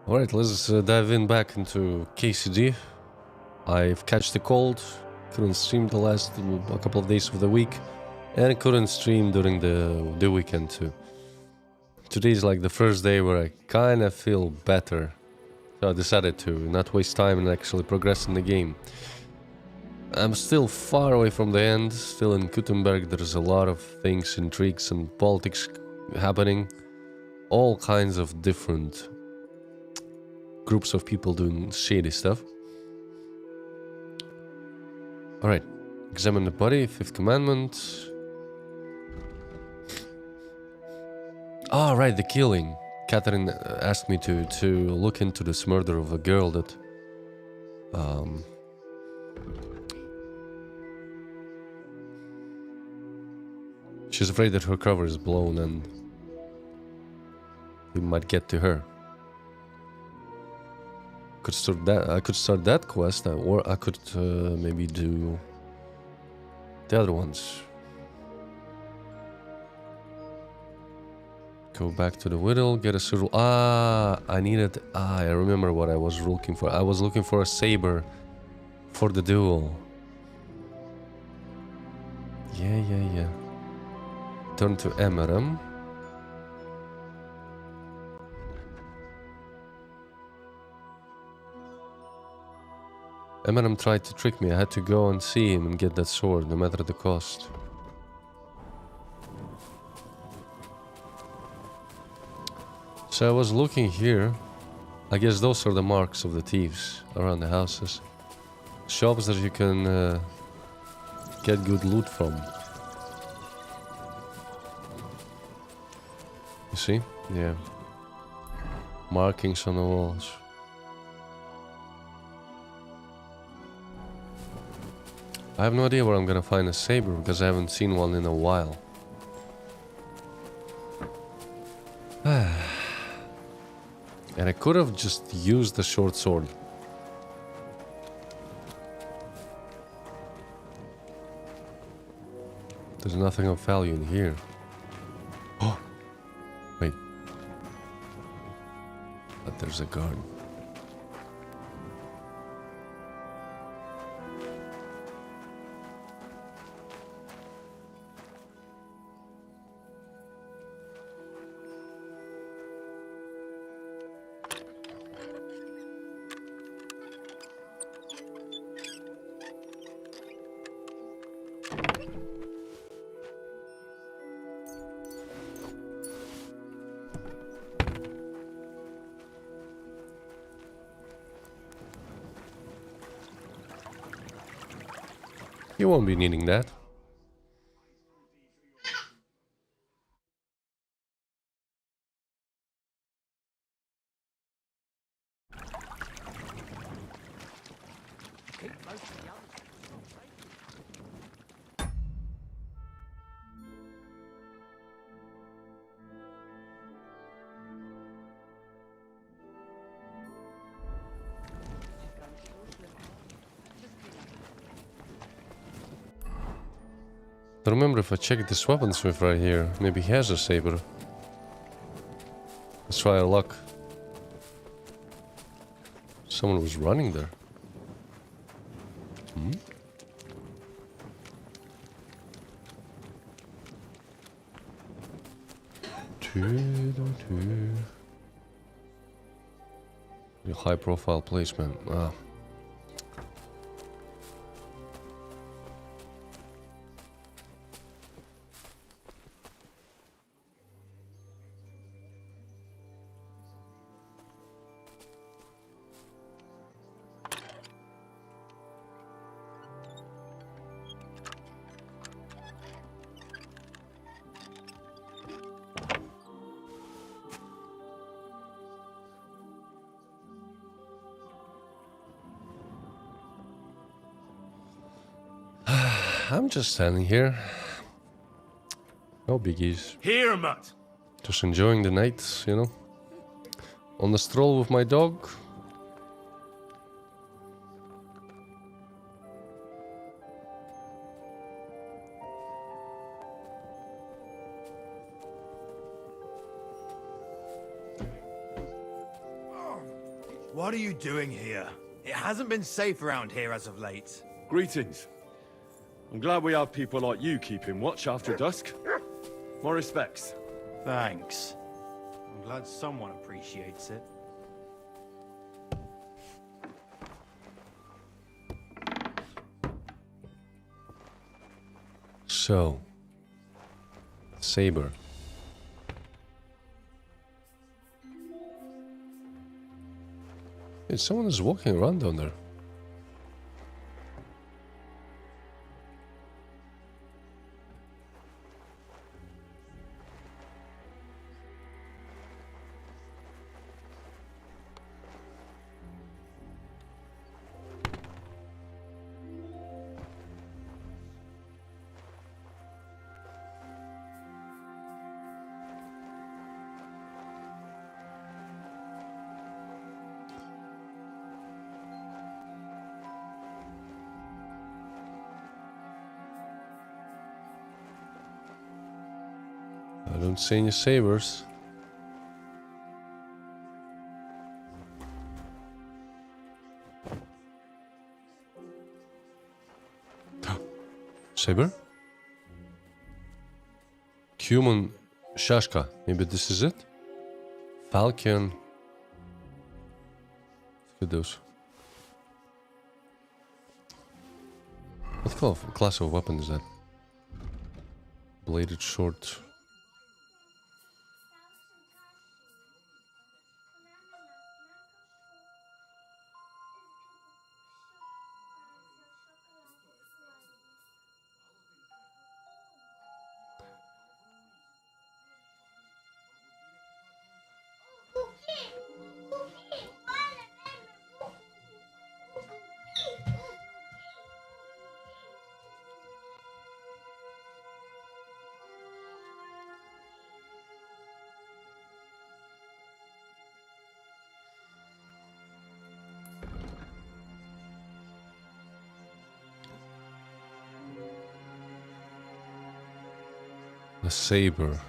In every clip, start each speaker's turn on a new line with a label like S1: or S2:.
S1: Alright, let's dive in back into KCD. I've catched the cold, couldn't stream the last a couple of days of the week, and couldn't stream during the weekend too. Today is like the first day where I kinda feel better, so I decided to not waste time and actually progress in the game. I'm still far away from the end, still in Gutenberg. There's a lot of things, intrigues and politics happening, all kinds of different groups of people doing shady stuff. Alright, examine the body, fifth commandment. Ah, right, the killing. Catherine asked me to look into this murder of a girl that she's afraid that her cover is blown and we might get to her. I could start that quest, or I could maybe do the other ones. Go back to the Whittle, get a survival. I remember what I was looking for. I was looking for a saber for the duel. Yeah. Turn to Emeram. Emeram tried to trick me. I had to go and see him and get that sword, no matter the cost. So I was looking here. I guess those are the marks of the thieves around the houses. Shops that you can get good loot from. You see? Yeah. Markings on the walls. I have no idea where I'm gonna find a saber because I haven't seen one in a while. And I could have just used the short sword. There's nothing of value in here. Oh! Wait. But there's a guard. You won't be needing that. I remember if I check this weaponsmith right here, maybe he has a saber. Let's try our luck. Someone was running there. Hmm? High profile placement. Ah. I'm just standing here. No biggies.
S2: Here, Mutt.
S1: Just enjoying the night, you know. On the stroll with my dog.
S2: What are you doing here? It hasn't been safe around here as of late.
S3: Greetings. I'm glad we have people like you keeping watch after dusk. My respects.
S2: Thanks. I'm glad someone appreciates it.
S1: So, saber. Hey, someone is walking around down there. I don't see any sabers. Saber? Human Shashka. Maybe this is it? Falcon. Look at those. What class of weapon is that? Bladed short. The saber.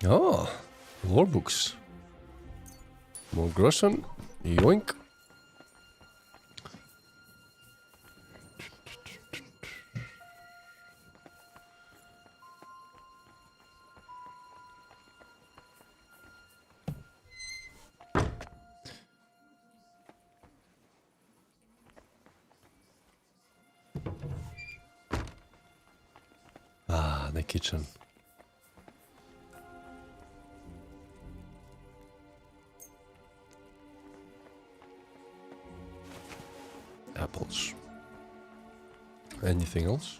S1: Oh, lore books. More Grosson. Yoink. Ah, the kitchen. Apples. Anything else?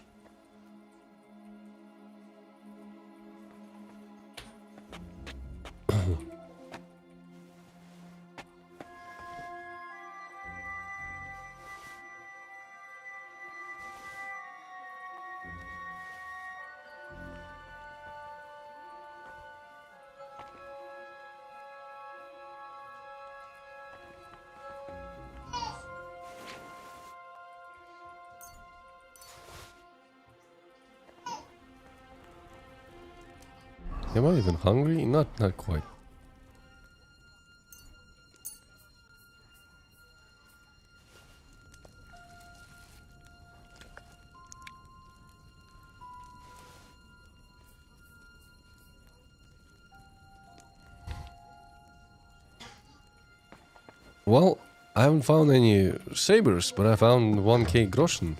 S1: Am I even hungry? Not quite. Well, I haven't found any sabers, but I found 1k groschen.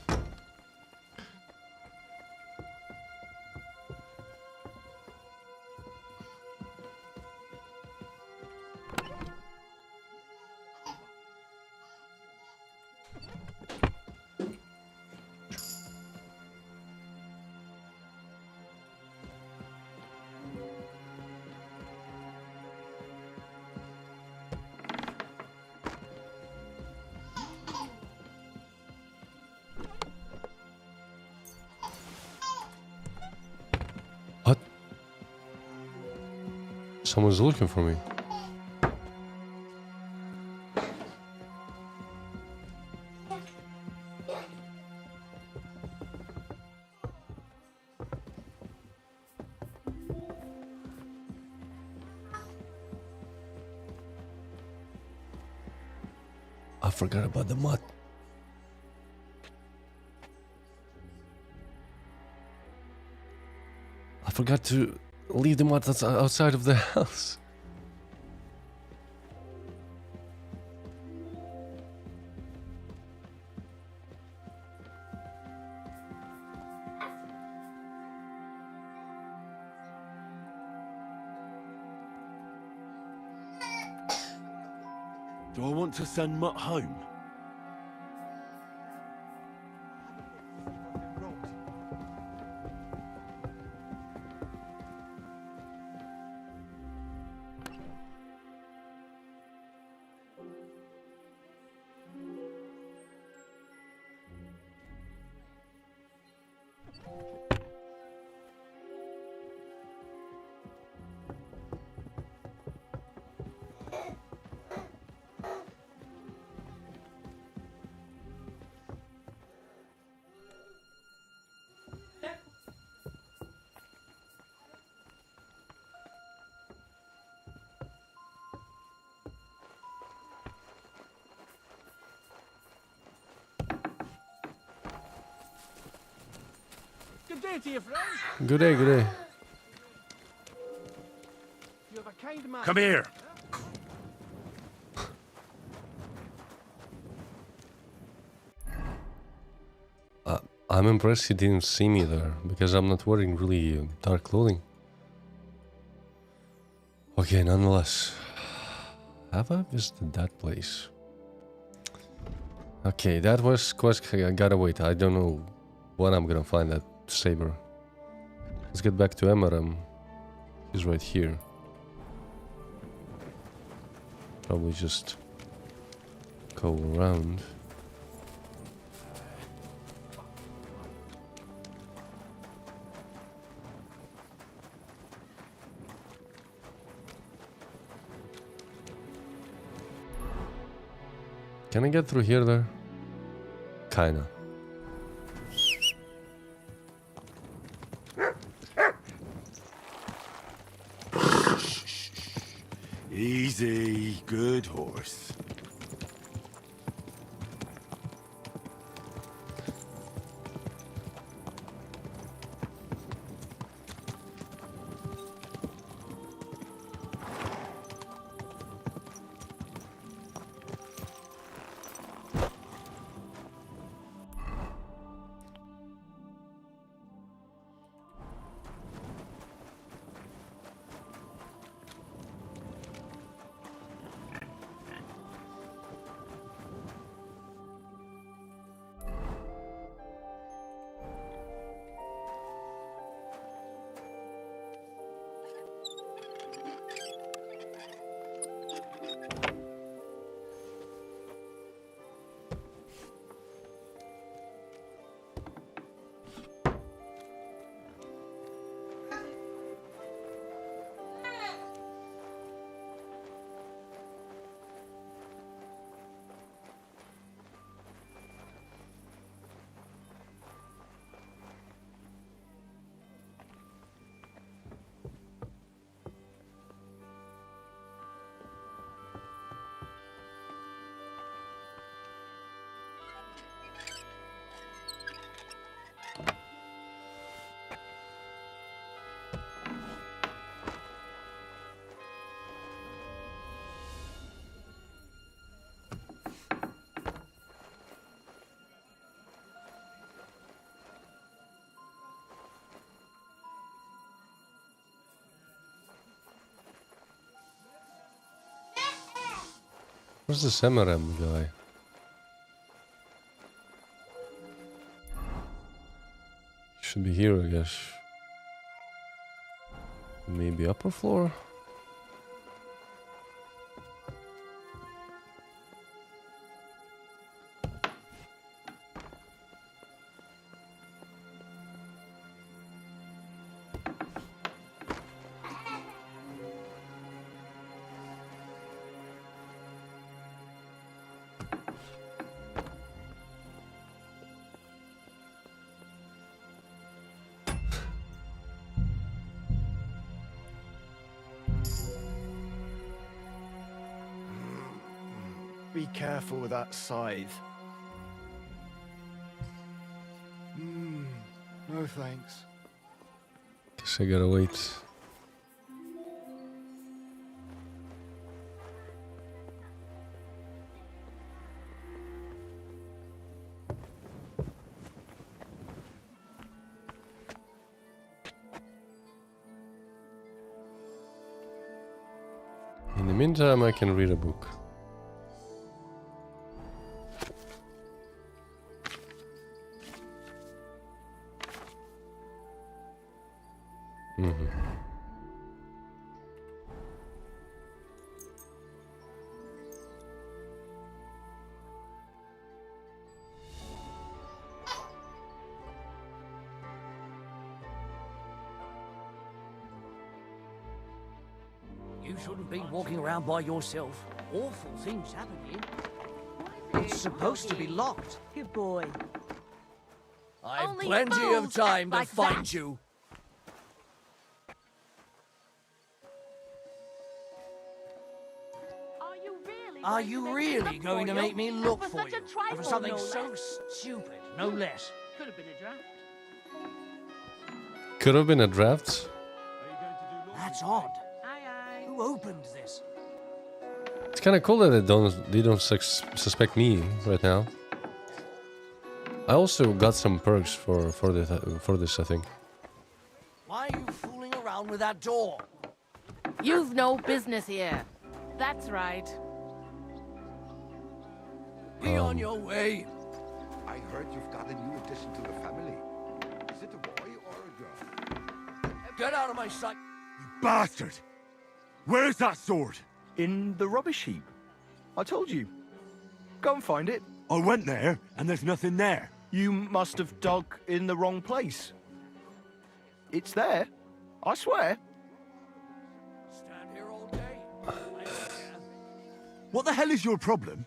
S1: What? Someone's looking for me. I forgot about the mud. I forgot to leave the mud that's outside of the house.
S3: Do I want to send Mutt home?
S2: Good day to you, friend.
S1: Good day, good day.
S2: You're the kind man.
S3: Come here!
S1: I'm impressed he didn't see me there, because I'm not wearing really dark clothing. Okay, nonetheless. Have I visited that place? Okay, that was quest. I gotta wait. I don't know when I'm gonna find that saber. Let's get back to Emaram. He's right here. Probably just go around. Can I get through here there? Kinda.
S3: Easy, good horse.
S1: Where's the Semarem guy? Should be here, I guess. Maybe upper floor?
S4: Be careful with that scythe. No thanks.
S1: Guess I gotta wait. In the meantime, I can read a book.
S5: You shouldn't be walking around by yourself. Awful things happen here. It's supposed to be locked.
S6: Good boy.
S5: I've
S6: Only
S5: plenty of
S6: fools
S5: time to
S6: act like
S5: find
S6: that.
S5: you. Are you really going to make me look for you? For something so stupid, no less.
S6: Could have been a draft.
S1: Could have been a draft.
S5: That's odd.
S6: Aye, aye.
S5: Who opened this?
S1: It's kind of cool that they don't suspect me right now. I also got some perks for this, I think.
S5: Why are you fooling around with that door?
S6: You've no business here. That's right.
S5: Be on your way.
S7: I heard you've got a new addition to the family. Is it a boy or a girl?
S5: Get out of my sight.
S3: You bastard! Where's that sword?
S4: In the rubbish heap. I told you. Go and find it.
S3: I went there, and there's nothing there.
S4: You must have dug in the wrong place. It's there. I swear.
S5: Stand here all day. I don't care.
S3: What the hell is your problem?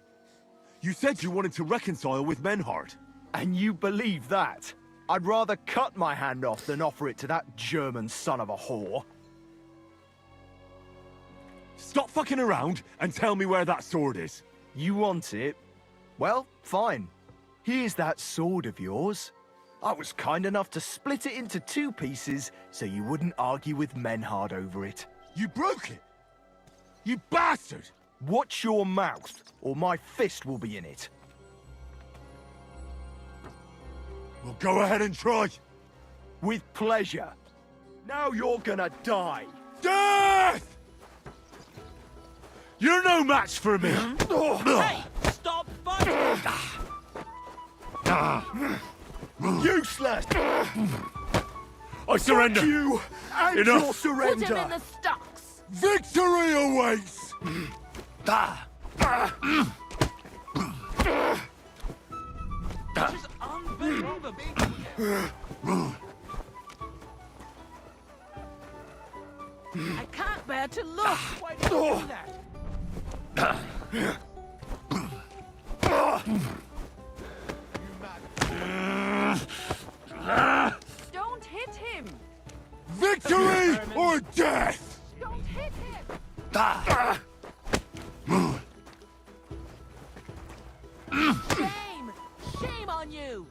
S3: You said you wanted to reconcile with Menhard.
S4: And you believe that? I'd rather cut my hand off than offer it to that German son of a whore.
S3: Stop fucking around and tell me where that sword is.
S4: You want it? Well, fine. Here's that sword of yours. I was kind enough to split it into 2 pieces so you wouldn't argue with Menhard over it.
S3: You broke it! You bastard!
S4: Watch your mouth, or my fist will be in it.
S3: Well, go ahead and try.
S4: With pleasure. Now you're gonna die.
S3: Death! You're no match for me!
S5: Hey, stop fighting!
S4: Useless!
S3: I surrender!
S4: Fuck you and
S3: Enough.
S4: your
S6: Put
S4: surrender!
S6: him in the stocks.
S3: Victory awaits!
S5: This is unbelievable.
S6: I can't bear to look.
S5: Why did you do that?
S6: Don't hit him.
S3: Victory or death!
S6: Don't hit him. Shame. Shame on you.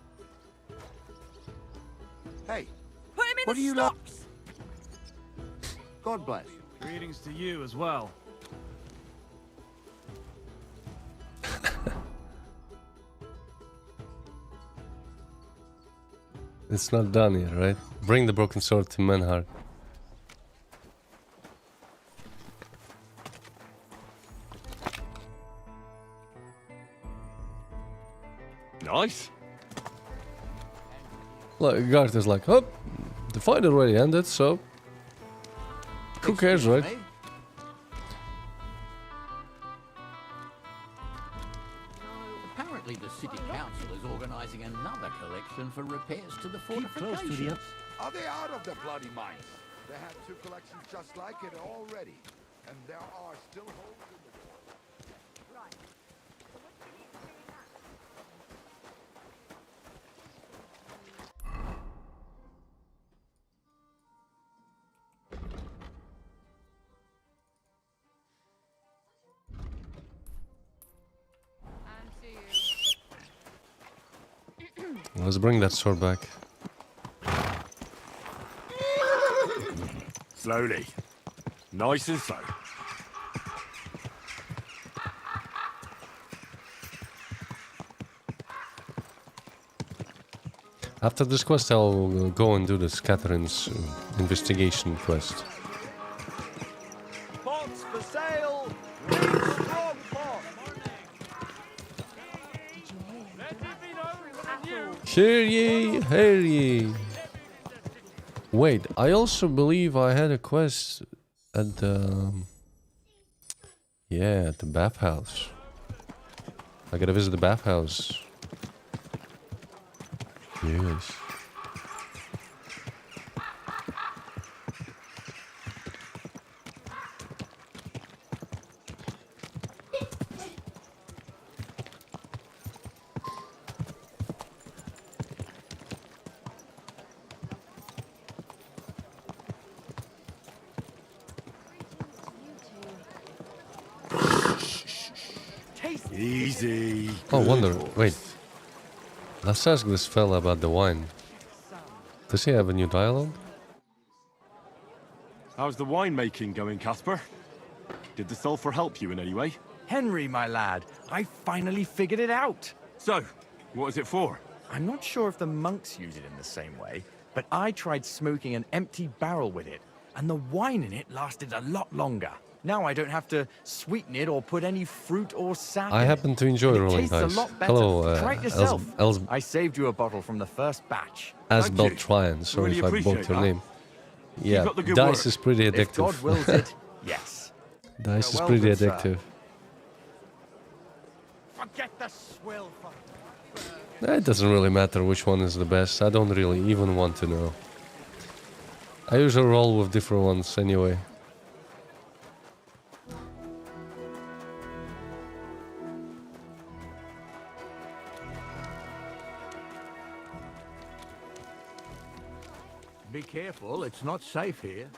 S7: Hey,
S6: Put him in
S7: what
S6: the
S7: do you like?
S6: stocks.
S7: God bless.
S2: Greetings to you as well.
S1: It's not done yet, right? Bring the broken sword to Menhard.
S3: Nice.
S1: Like, Garth is like, oh, the fight already ended, so who cares, right?
S5: Excuse me? Apparently the city council is organising another collection for repairs to the fortifications.
S7: Are they out of the bloody mines? They had 2 collections just like it already. And there are still holes in the wall.
S1: Let's bring that sword back.
S3: Slowly. Nice and slow.
S1: After this quest, I'll go and do this Catherine's investigation quest.
S4: Pots for sale! Strong pot!
S1: Hear ye! Wait, I also believe I had a quest at the... Yeah, at the bathhouse. I gotta visit the bathhouse. Yes.
S3: Easy.
S1: Oh, wonder. Wait. Let's ask this fella about the wine. Does he have a new dialogue?
S3: How's the winemaking going, Casper? Did the sulfur help you in any way?
S8: Henry, my lad, I finally figured it out.
S3: So, what is it for?
S8: I'm not sure if the monks use it in the same way, but I tried smoking an empty barrel with it, and the wine in it lasted a lot longer. Now I don't have to sweeten it or put any fruit or sap
S1: I
S8: in
S1: happen
S8: it.
S1: to enjoy
S8: And it
S1: rolling
S8: tastes a
S1: dice.
S8: lot better.
S1: Hello,
S8: Try it yourself.
S1: Els
S8: I saved you a bottle from the first batch.
S3: Thank you.
S1: Beltran. Sorry
S3: Really
S1: if I
S3: appreciate
S1: bought your
S3: that.
S1: name. Yeah,
S3: up the good
S1: dice
S3: work.
S1: is pretty
S8: If God
S1: addictive.
S8: wills it, yes.
S1: Dice is
S8: Well,
S1: pretty
S8: good sir.
S1: addictive.
S8: Forget the swill.
S1: It doesn't really matter which one is the best. I don't really even want to know. I usually roll with different ones anyway.
S5: Be careful, it's not safe here.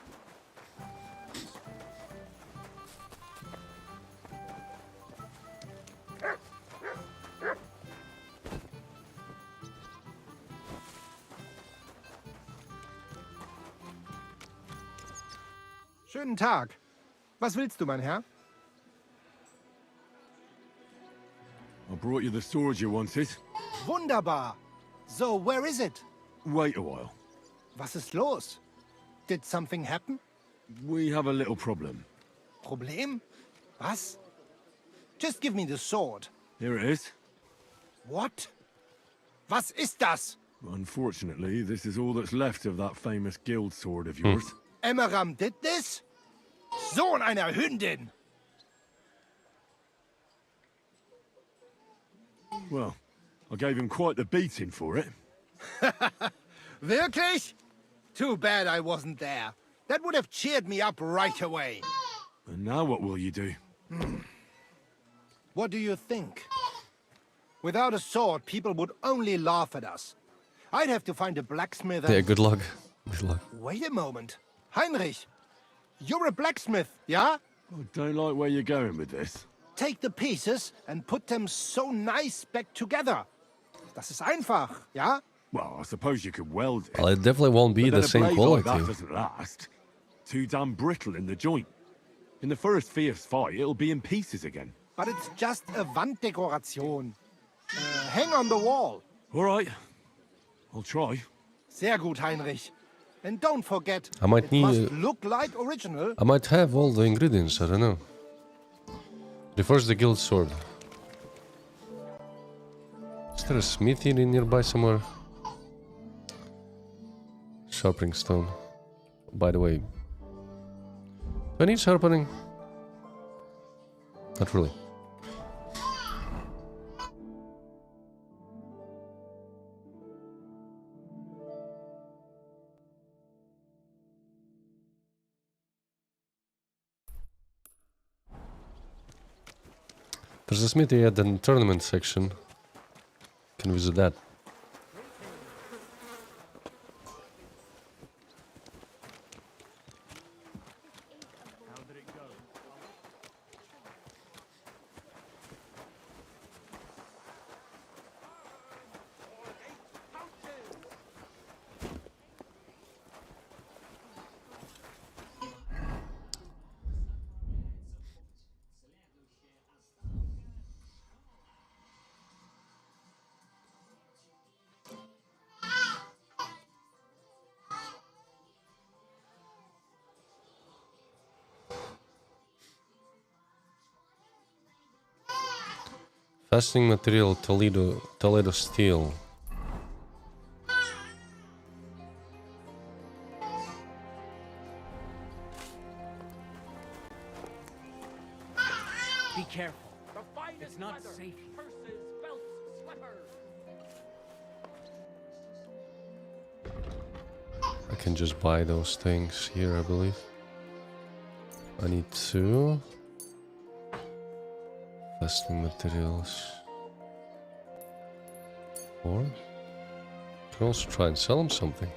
S9: Schönen Tag. Was willst du, mein Herr?
S3: I brought you the sword you wanted.
S9: Wunderbar. So, where is it?
S3: Wait a while.
S9: Was ist los? Did something happen?
S3: We have a little problem.
S9: Problem? Was? Just give me the sword.
S3: Here it is.
S9: What? Was ist das?
S3: Unfortunately, this is all that's left of that famous guild sword of yours.
S9: Emmeram did this? Sohn einer Hündin!
S3: Well, I gave him quite the beating for it.
S9: Wirklich? Too bad I wasn't there. That would have cheered me up right away.
S3: And now what will you do?
S9: What do you think? Without a sword, people would only laugh at us. I'd have to find a blacksmith and...
S1: Yeah, good luck. Good luck.
S9: Wait a moment. Heinrich, you're a blacksmith, yeah?
S3: I don't like where you're going with this.
S9: Take the pieces and put them so nice back together. Das ist einfach, ja?
S3: Well, I suppose you could weld it.
S1: Well, it definitely won't be
S3: but then
S1: the
S3: a
S1: same
S3: blade
S1: quality.
S3: like that doesn't last. Too damn brittle in the joint. In the first fierce fight, it'll be in pieces again.
S9: But it's just a Wanddekoration. Hang on the wall.
S3: All right. I'll try.
S9: Sehr gut, Heinrich. And don't forget,
S1: I might
S9: it
S1: need...
S9: must look like original.
S1: I might have all the ingredients, I don't know. Refers the guild sword. there a smithy nearby somewhere? Sharpening stone. By the way, do I need sharpening? Not really. There's a smithy at the tournament section. Can visit that. Fastening material, Toledo steel.
S5: Be careful. It's not safe. Purses, belts, slippers.
S1: I can just buy those things here, I believe. I need 2. Fastening materials. 4. Can also try and sell them something.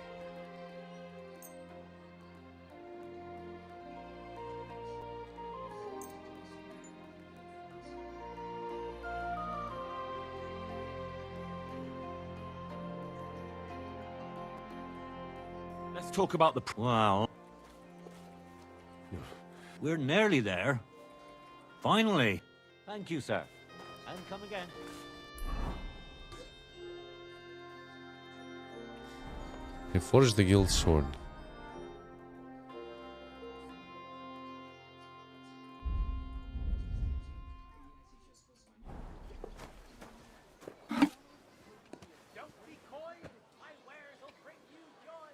S2: Let's talk about the... Wow. We're nearly there. Finally. Thank you, sir. And come again.
S1: They forged the guild sword.
S5: Don't be coy. My wares will bring you joy.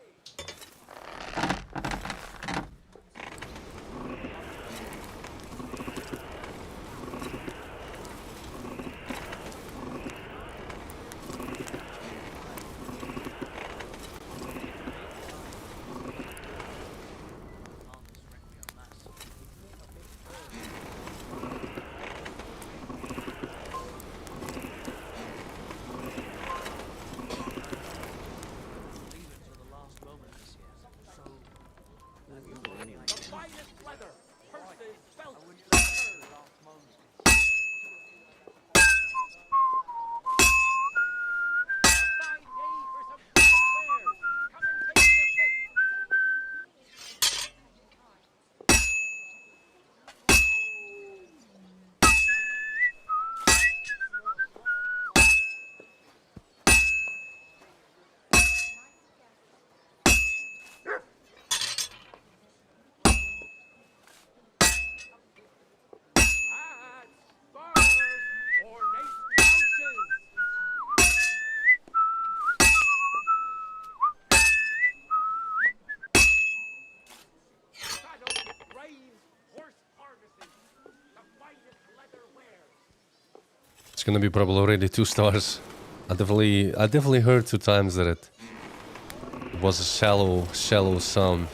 S1: It's gonna be probably already 2 stars. I definitely heard 2 times that it was a shallow sound.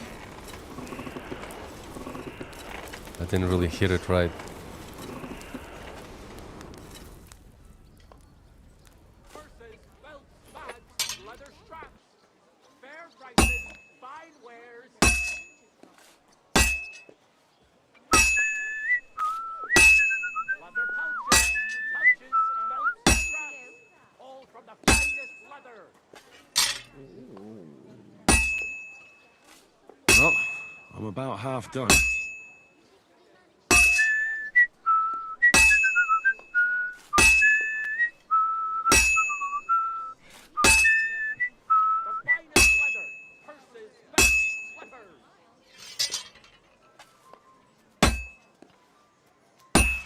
S1: I didn't really hear it right.
S3: Well, I'm about half done.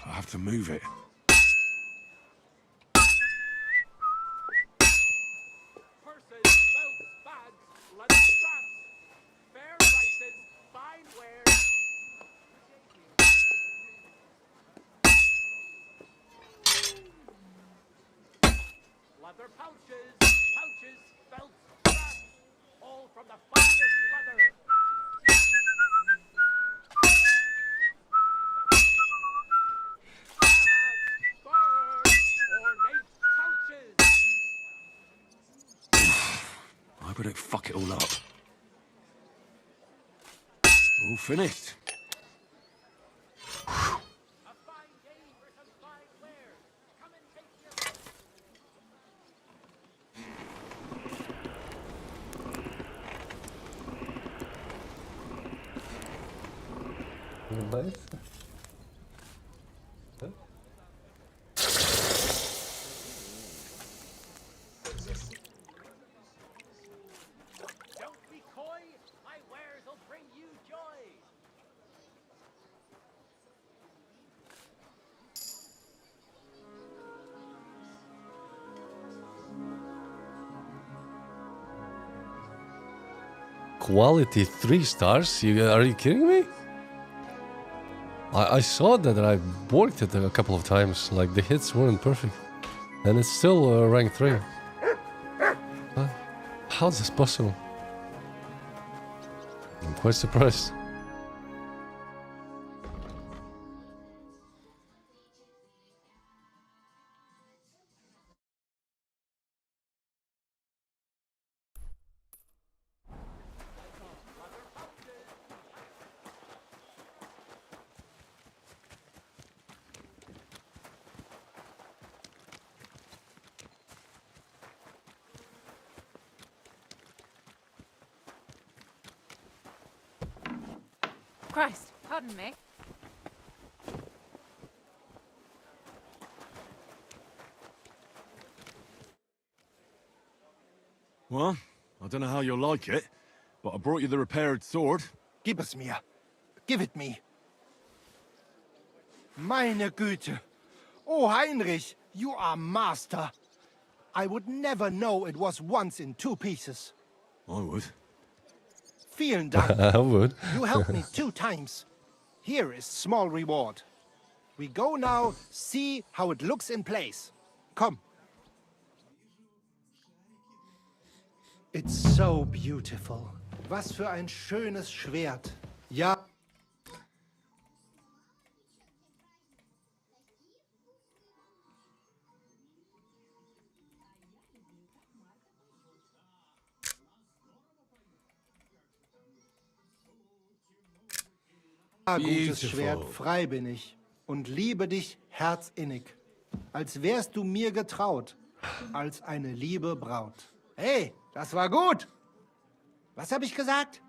S3: I have to move it.
S5: Leather pouches, pouches, belts, straps, all from the finest leather.
S3: I better fuck it all up. All finished.
S5: Don't be coy, my wares will bring you joy.
S1: Quality 3 stars? Are you kidding me? I saw that I worked it a couple of times. Like the hits weren't perfect. And it's still rank 3. Huh? How is this possible? I'm quite surprised.
S10: Christ, pardon me.
S3: Well, I don't know how you'll like it, but I brought you the repaired sword.
S9: Gib es mir. Give it me. Meine Güte. Oh, Heinrich, you are master. I would never know it was once in 2 pieces.
S3: I would.
S9: Vielen Dank.
S1: I would.
S9: You helped me 2 times. Here is small reward. We go now see how it looks in place. Come. It's so beautiful. Was für ein schönes Schwert. Ja. Gutes Schwert, frei bin ich und liebe dich herzinnig, als wärst du mir getraut, als eine liebe Braut. Hey, das war gut! Was habe ich gesagt?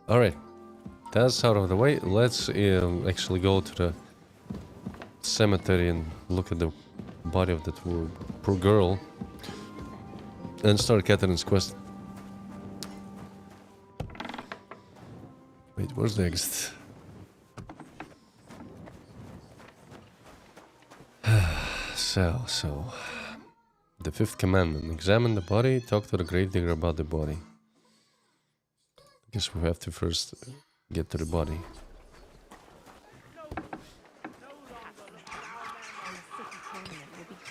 S1: Alright, that's out of the way. Let's actually go to the cemetery and look at the body of that poor girl and start Catherine's quest. Wait, where's next? So, the 5th commandment. Examine the body, talk to the gravedigger about the body. I guess we have to first get to the body.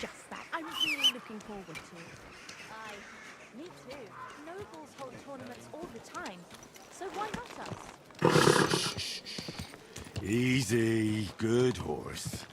S10: Just that. I'm really looking forward to it. Aye, me too. Nobles hold tournaments all the time, so why not us?
S3: Easy, good horse.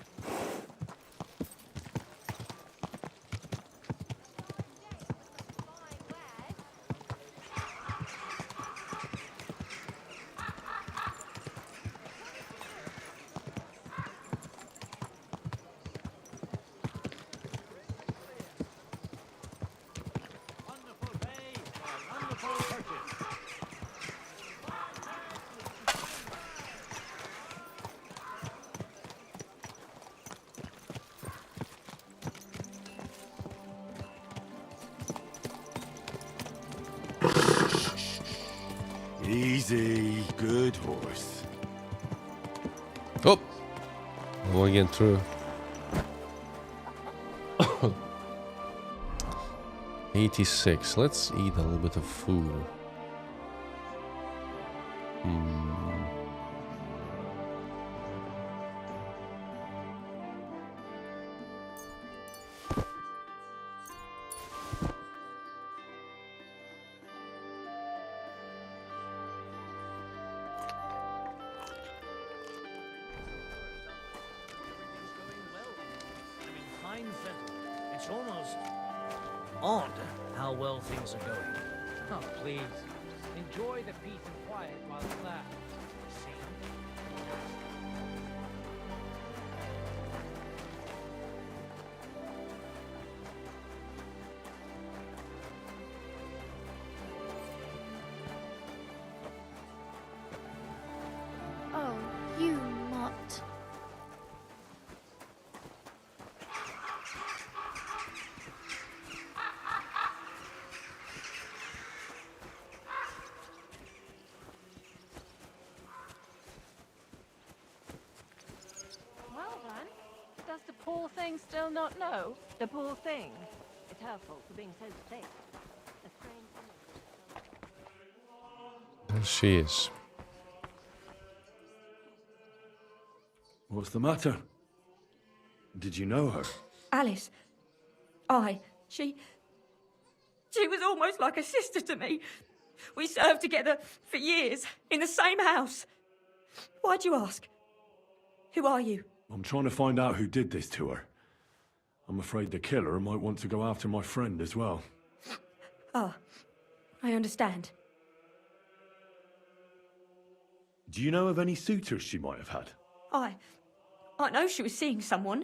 S3: Easy, good horse.
S1: Oh! I'm going in through. 86. Let's eat a little bit of food.
S5: fine settled. It's almost odd how well things are going.
S11: Oh, please. Enjoy the peace and quiet while it's there.
S5: See?
S10: Oh, you mutt.
S12: Well then, does the poor thing still not know? The poor thing? It's her fault for being so thick. A strange woman.
S1: She is.
S3: What's the matter? Did you know her?
S13: Alice. She was almost like a sister to me. We served together for years, in the same house. Why'd you ask? Who are you?
S3: I'm trying to find out who did this to her. I'm afraid the killer might want to go after my friend as well.
S13: Ah, I understand.
S3: Do you know of any suitors she might have had?
S13: I know she was seeing someone.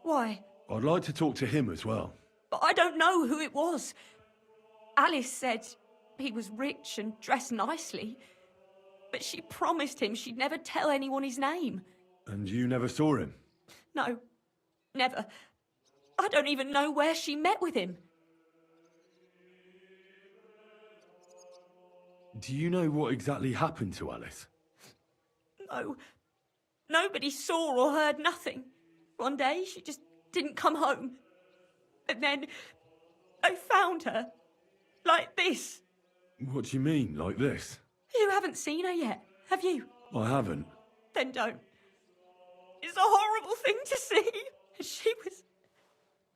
S13: Why?
S3: I'd like to talk to him as well.
S13: But I don't know who it was. Alice said he was rich and dressed nicely, but she promised him she'd never tell anyone his name.
S3: And you never saw him?
S13: No, never. I don't even know where she met with him.
S3: Do you know what exactly happened to Alice?
S13: No. Nobody saw or heard nothing. One day, she just didn't come home. And then, I found her. Like this.
S3: What do you mean, like this?
S13: You haven't seen her yet, have you?
S3: I haven't.
S13: Then don't. It's a horrible thing to see. She was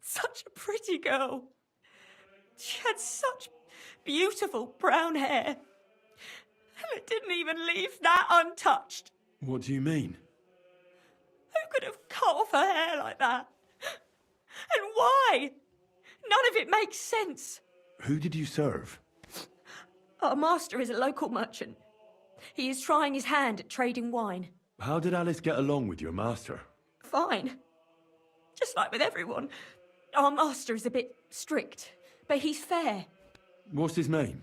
S13: such a pretty girl. She had such beautiful brown hair. And it didn't even leave that untouched.
S3: What do you mean?
S13: Who could have cut off her hair like that? And why? None of it makes sense.
S3: Who did you serve?
S13: Our master is a local merchant. He is trying his hand at trading wine.
S3: How did Alice get along with your master?
S13: Fine. Just like with everyone. Our master is a bit strict, but he's fair.
S3: What's his name?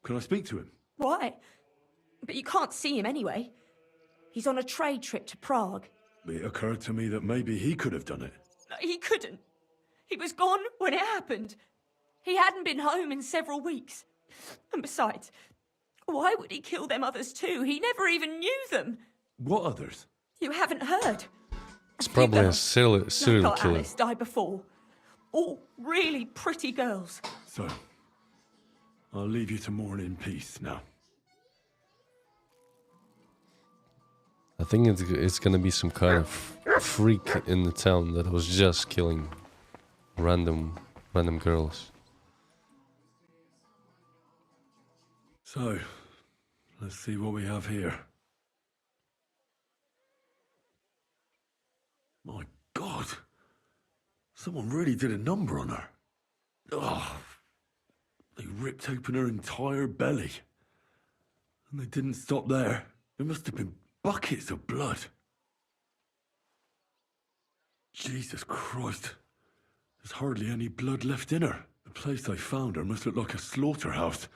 S3: Can I speak to him?
S13: Why? But you can't see him anyway. He's on a trade trip to Prague.
S3: It occurred to me that maybe he could have done it.
S13: No, he couldn't. He was gone when it happened. He hadn't been home in several weeks. And besides, why would he kill them others too? He never even knew them.
S3: What others?
S13: You haven't heard.
S1: It's probably a serial
S13: Like
S1: killer.
S13: Alice died before. All really pretty girls.
S3: So, I'll leave you to mourn in peace now.
S1: I think it's gonna be some kind of freak in the town that was just killing random girls.
S3: So, let's see what we have here. My God! Someone really did a number on her. Oh, they ripped open her entire belly. And they didn't stop there. There must have been buckets of blood. Jesus Christ. There's hardly any blood left in her. The place they found her must look like a slaughterhouse.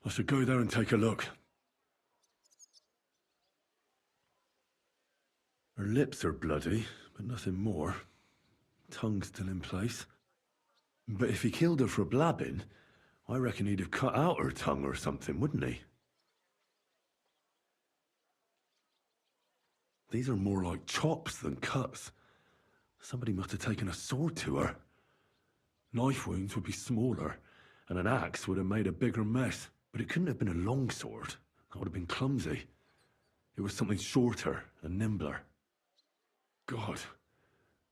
S3: I should go there and take a look. Her lips are bloody, but nothing more. Tongue's still in place. But if he killed her for blabbing, I reckon he'd have cut out her tongue or something, wouldn't he? These are more like chops than cuts. Somebody must have taken a sword to her. Knife wounds would be smaller, and an axe would have made a bigger mess. But it couldn't have been a long sword. That would have been clumsy. It was something shorter and nimbler. God,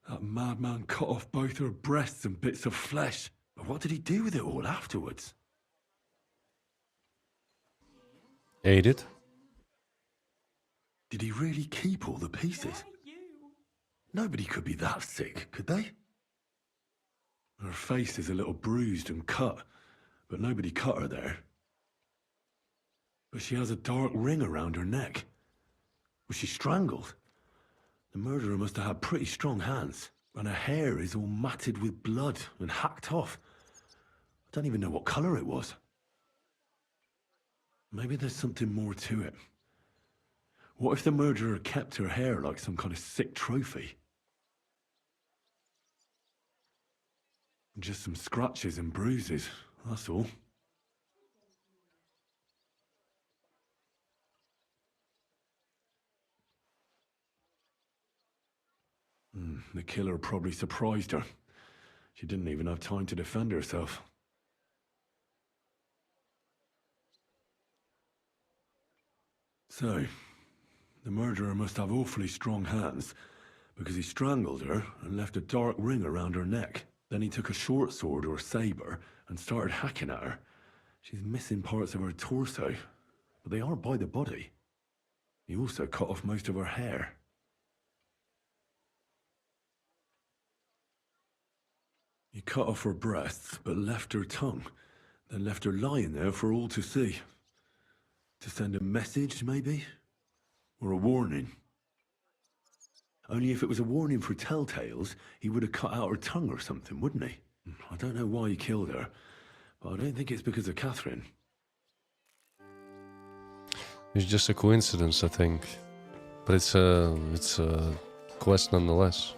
S3: that madman cut off both her breasts and bits of flesh. But what did he do with it all afterwards?
S1: Ate it?
S3: Did he really keep all the pieces? Nobody could be that sick, could they? Her face is a little bruised and cut, but nobody cut her there. But she has a dark ring around her neck. Was she strangled? The murderer must have had pretty strong hands, and her hair is all matted with blood and hacked off. I don't even know what colour it was. Maybe there's something more to it. What if the murderer kept her hair like some kind of sick trophy? Just some scratches and bruises, that's all. The killer probably surprised her. She didn't even have time to defend herself. So, the murderer must have awfully strong hands, because he strangled her and left a dark ring around her neck. Then he took a short sword or saber and started hacking at her. She's missing parts of her torso, but they aren't by the body. He also cut off most of her hair. He cut off her breasts, but left her tongue, then left her lying there for all to see. To send a message, maybe? Or a warning? Only if it was a warning for telltales, he would have cut out her tongue or something, wouldn't he? I don't know why he killed her, but I don't think it's because of Catherine.
S1: It's just a coincidence, I think. But it's a quest nonetheless.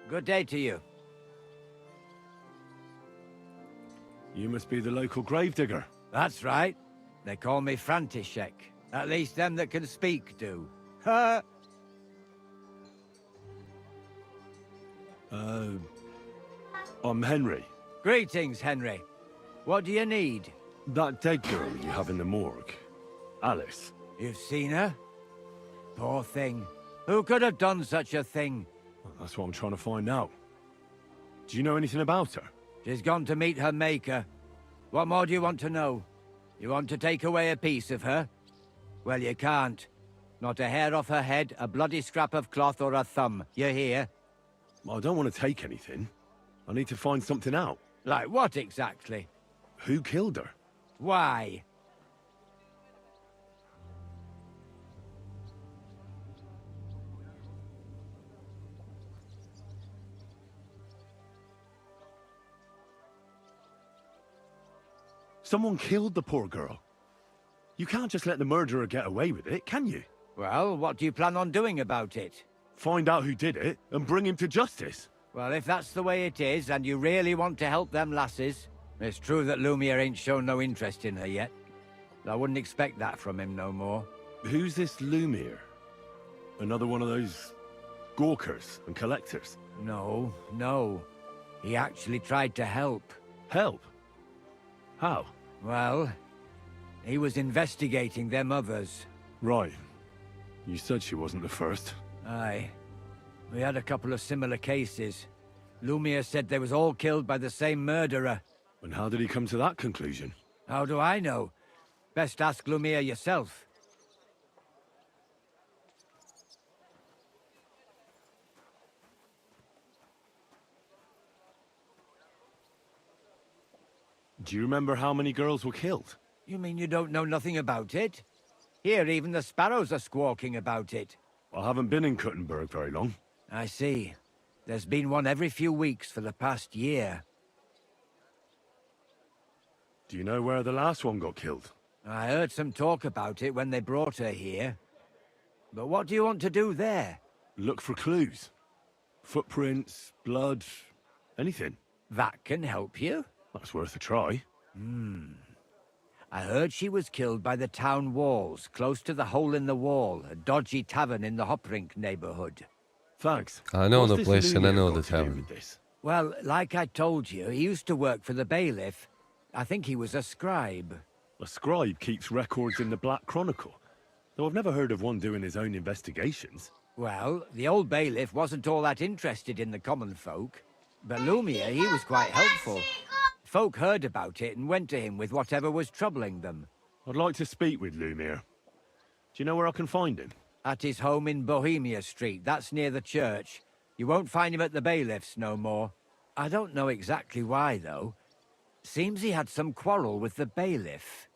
S5: Good day to you.
S3: You must be the local gravedigger.
S5: That's right. They call me František. At least them that can speak do. Ha!
S3: I'm Henry.
S5: Greetings, Henry. What do you need?
S3: That dead girl you have in the morgue. Alice.
S5: You've seen her? Poor thing. Who could have done such a thing?
S3: Well, that's what I'm trying to find out. Do you know anything about her?
S5: She's gone to meet her maker. What more do you want to know? You want to take away a piece of her? Well, you can't. Not a hair off her head, a bloody scrap of cloth, or a thumb. You hear?
S3: I don't want to take anything. I need to find something out.
S5: Like what exactly?
S3: Who killed her?
S5: Why?
S3: Someone killed the poor girl. You can't just let the murderer get away with it, can you?
S5: Well, what do you plan on doing about it?
S3: Find out who did it and bring him to justice.
S5: Well, if that's the way it is, and you really want to help them lasses, it's true that Lumiere ain't shown no interest in her yet. I wouldn't expect that from him no more.
S3: Who's this Lumiere? Another one of those gawkers and collectors?
S5: No, no. He actually tried to help.
S3: Help? How?
S5: Well, he was investigating them others.
S3: Right. You said she wasn't the first.
S5: Aye. We had a couple of similar cases. Lumiere said they was all killed by the same murderer.
S3: And how did he come to that conclusion?
S5: How do I know? Best ask Lumiere yourself.
S3: Do you remember how many girls were killed?
S5: You mean you don't know nothing about it? Here, even the sparrows are squawking about it.
S3: I haven't been in Kuttenberg very long.
S5: I see. There's been one every few weeks for the past year.
S3: Do you know where the last one got killed?
S5: I heard some talk about it when they brought her here. But what do you want to do there?
S3: Look for clues. Footprints, blood, anything.
S5: That can help you?
S3: That's worth a try.
S5: I heard she was killed by the town walls, close to the Hole in the Wall, a dodgy tavern in the Hoprink neighborhood.
S3: Thanks.
S1: I know
S3: What's
S1: the
S3: this
S1: place and I know
S3: Lumiere
S1: the
S3: got to do
S1: town.
S3: with this?
S5: Well, like I told you, he used to work for the bailiff. I think he was a scribe.
S3: A scribe keeps records in the Black Chronicle, though I've never heard of one doing his own investigations.
S5: Well, the old bailiff wasn't all that interested in the common folk. But Lumiere, he was quite helpful. Folk heard about it and went to him with whatever was troubling them.
S3: I'd like to speak with Lumiere. Do you know where I can find him?
S5: At his home in Bohemia Street. That's near the church. You won't find him at the bailiff's no more. I don't know exactly why, though. Seems he had some quarrel with the bailiff.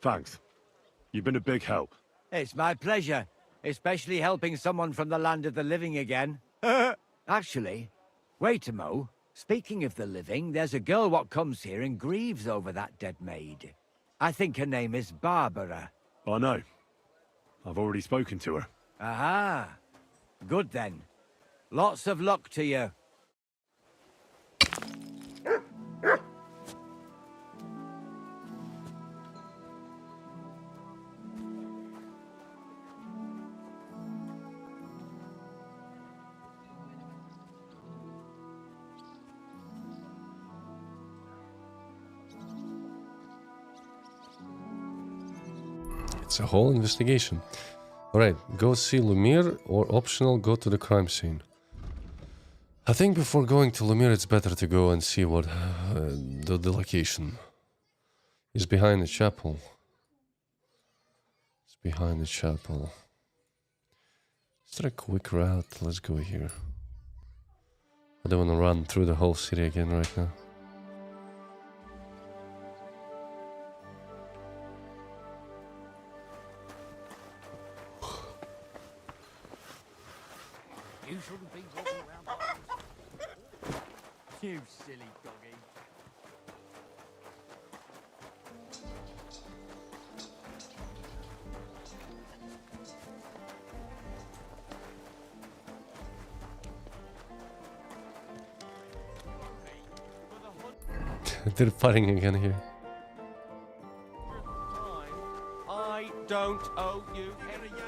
S3: Thanks. You've been a big help.
S5: It's my pleasure, especially helping someone from the land of the living again. Actually, wait a mo. Speaking of the living, there's a girl what comes here and grieves over that dead maid. I think her name is Barbara.
S3: I know. I've already spoken to her.
S5: Aha. Good then. Lots of luck to you.
S1: It's a whole investigation. Alright, go see Lumiere, or optional, go to the crime scene. I think before going to Lumiere, it's better to go and see what the location is behind the chapel. It's behind the chapel. Is there a quick route? Let's go here. I don't want to run through the whole city again right now.
S5: You shouldn't be walking around. You silly doggy.
S1: They're fighting again here.
S14: I don't owe you any money.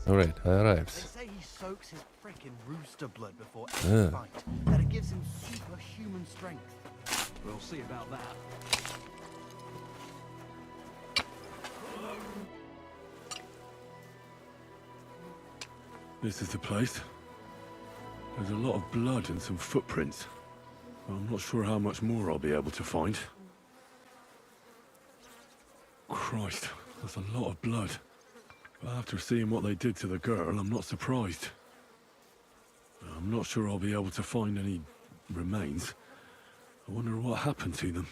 S1: Alright, I arrived.
S4: They say he soaks his frickin' rooster blood before every fight. That it gives him superhuman strength.
S2: We'll see about that.
S3: This is the place. There's a lot of blood and some footprints. I'm not sure how much more I'll be able to find. Christ, that's a lot of blood. But after seeing what they did to the girl, I'm not surprised. I'm not sure I'll be able to find any remains. I wonder what happened to them.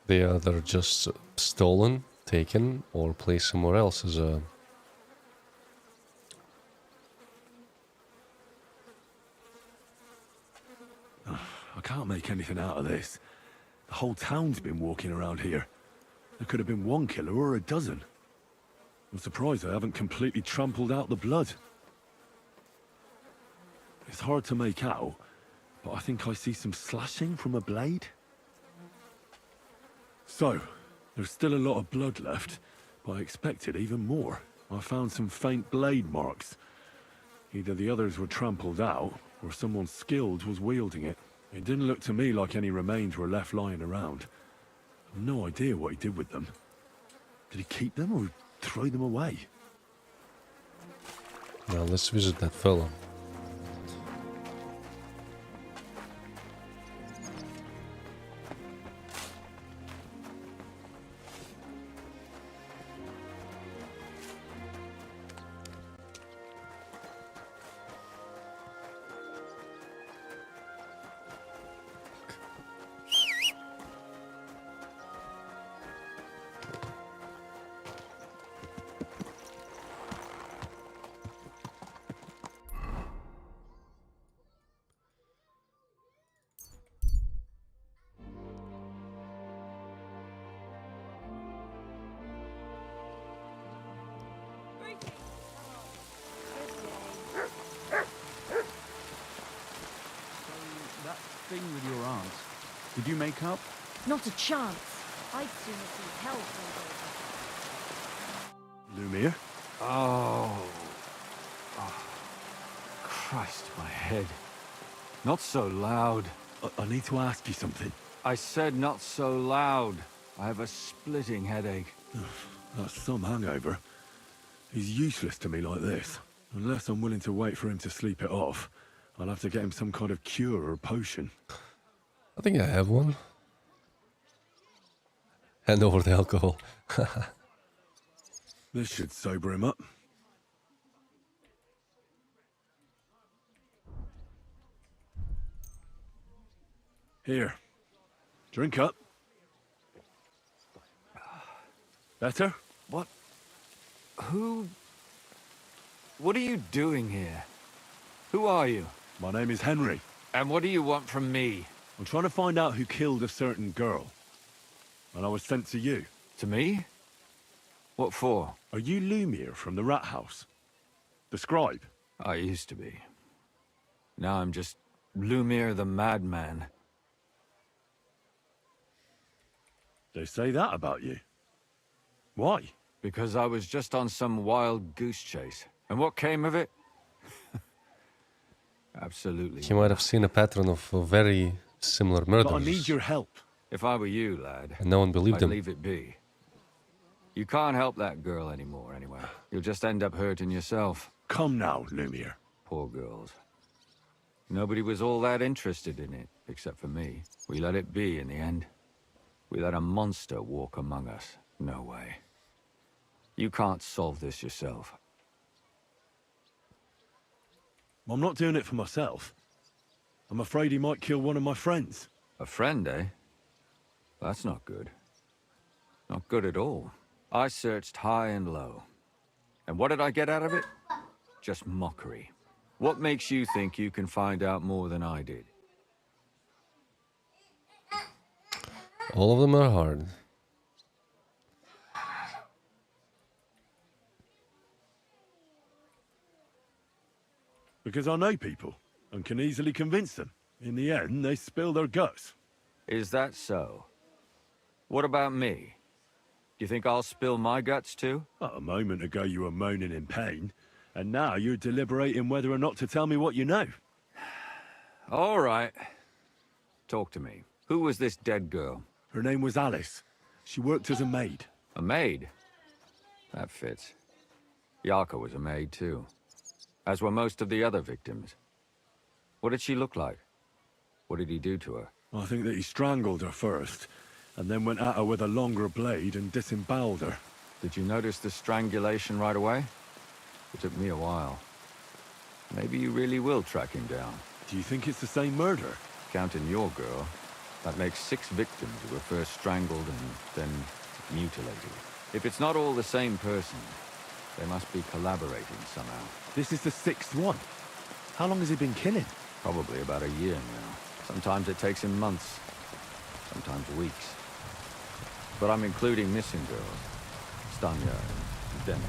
S1: They are either just stolen, taken, or placed somewhere else as a...
S3: I can't make anything out of this. The whole town's been walking around here. There could have been one killer or a dozen. I'm surprised I haven't completely trampled out the blood. It's hard to make out, but I think I see some slashing from a blade. So, there's still a lot of blood left, but I expected even more. I found some faint blade marks. Either the others were trampled out, or someone skilled was wielding it. It didn't look to me like any remains were left lying around. I've no idea what he did with them. Did he keep them or throw them away?
S1: Now let's visit that fellow.
S2: That thing with your aunt, did you make up?
S10: Not a chance. I'd sooner see hell break over.
S3: Lumir?
S15: Oh. Christ, my head. Not so loud.
S3: I need to ask you something.
S15: I said not so loud. I have a splitting headache.
S3: That's some hangover. He's useless to me like this. Unless I'm willing to wait for him to sleep it off, I'll have to get him some kind of cure or potion.
S1: I think I have one. Hand over the alcohol.
S3: This should sober him up. Here. Drink up. Better?
S15: What? Who? What are you doing here? Who are you?
S3: My name is Henry.
S15: And what do you want from me?
S3: I'm trying to find out who killed a certain girl. And I was sent to you.
S15: To me? What for?
S3: Are you Lumir from the rat house? The scribe?
S15: I used to be. Now I'm just Lumir the madman.
S3: They say that about you. Why?
S15: Because I was just on some wild goose chase. And what came of it? Absolutely.
S1: He might have seen a pattern of very similar murders.
S3: But I need your help.
S15: If I were you, lad,
S1: and no one believed
S15: I'd
S1: him.
S15: leave it be. You can't help that girl anymore, anyway. You'll just end up hurting yourself.
S3: Come now, Lumir.
S15: Poor girls. Nobody was all that interested in it, except for me. We let it be in the end. We let a monster walk among us. No way. You can't solve this yourself.
S3: I'm not doing it for myself. I'm afraid he might kill one of my friends.
S15: A friend, eh? That's not good. Not good at all. I searched high and low. And what did I get out of it? Just mockery. What makes you think you can find out more than I did?
S1: All of them are hard.
S3: Because I know people, and can easily convince them. In the end, they spill their guts.
S15: Is that so? What about me? Do you think I'll spill my guts too?
S3: A moment ago you were moaning in pain, and now you're deliberating whether or not to tell me what you know.
S15: All right. Talk to me. Who was this dead girl?
S3: Her name was Alice. She worked as a maid.
S15: A maid? That fits. Yarka was a maid too. As were most of the other victims. What did she look like? What did he do to her?
S3: I think that he strangled her first, and then went at her with a longer blade and disemboweled her.
S15: Did you notice the strangulation right away? It took me a while. Maybe you really will track him down.
S3: Do you think it's the same murder?
S15: Counting your girl, that makes 6 victims who were first strangled and then mutilated. If it's not all the same person, they must be collaborating somehow.
S3: This is the 6th one. How long has he been killing?
S15: Probably about a year now. Sometimes it takes him months, sometimes weeks. But I'm including missing girls, Stanya and Dena.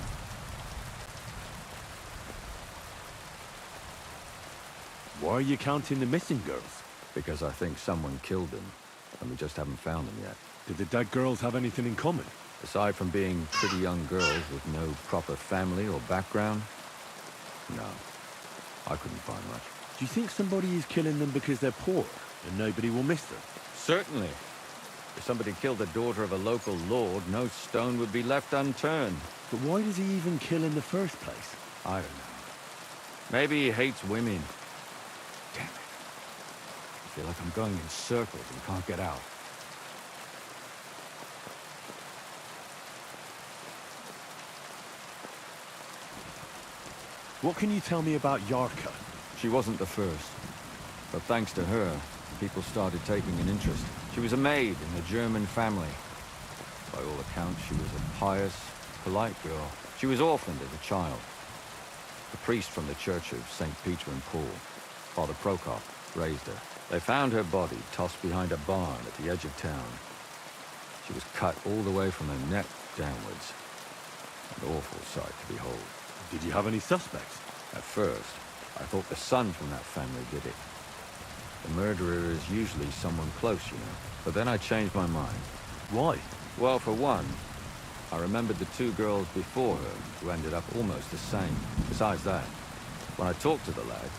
S3: Why are you counting the missing girls?
S15: Because I think someone killed them, and we just haven't found them yet.
S3: Did the dead girls have anything in common?
S15: Aside from being pretty young girls with no proper family or background, no. I couldn't find much.
S3: Do you think somebody is killing them because they're poor, and nobody will miss them?
S15: Certainly. If somebody killed the daughter of a local lord, no stone would be left unturned.
S3: But why does he even kill in the first place?
S15: I don't know. Maybe he hates women. Damn it. I feel like I'm going in circles and can't get out.
S3: What can you tell me about Yarka?
S15: She wasn't the first. But thanks to her, people started taking an interest. She was a maid in a German family. By all accounts, she was a pious, polite girl. She was orphaned as a child. The priest from the Church of St. Peter and Paul, Father Prokop, raised her. They found her body tossed behind a barn at the edge of town. She was cut all the way from her neck downwards. An awful sight to behold.
S3: Did you have any suspects?
S15: At first, I thought the son from that family did it. The murderer is usually someone close, you know. But then I changed my mind.
S3: Why?
S15: Well, for one, I remembered the 2 girls before her who ended up almost the same. Besides that, when I talked to the lad,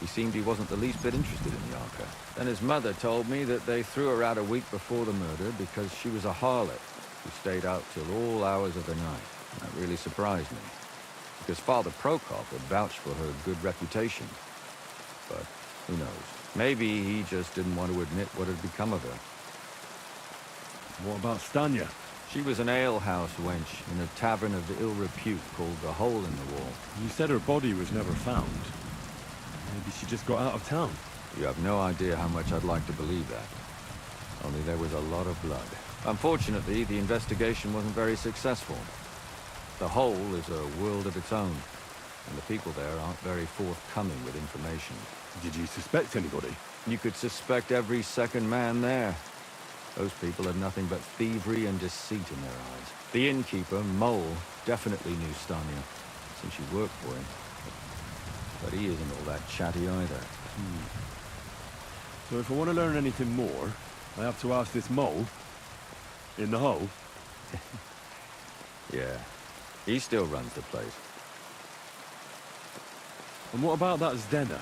S15: he seemed he wasn't the least bit interested in Yarka. Then his mother told me that they threw her out a week before the murder because she was a harlot who stayed out till all hours of the night. That really surprised me, because Father Prokop had vouched for her good reputation. But who knows? Maybe he just didn't want to admit what had become of her.
S3: What about Stanya?
S15: She was an alehouse wench in a tavern of ill repute called the Hole in the Wall.
S3: You said her body was never found. Maybe she just got out of town.
S15: You have no idea how much I'd like to believe that. Only there was a lot of blood. Unfortunately, the investigation wasn't very successful. The Hole is a world of its own, and the people there aren't very forthcoming with information.
S3: Did you suspect anybody?
S15: You could suspect every second man there. Those people had nothing but thievery and deceit in their eyes. The innkeeper, Mole, definitely knew Stanya, since she worked for him. But he isn't all that chatty either.
S3: So if I want to learn anything more, I have to ask this Mole in the hole?
S15: Yeah, he still runs the place.
S3: And what about that Zdena?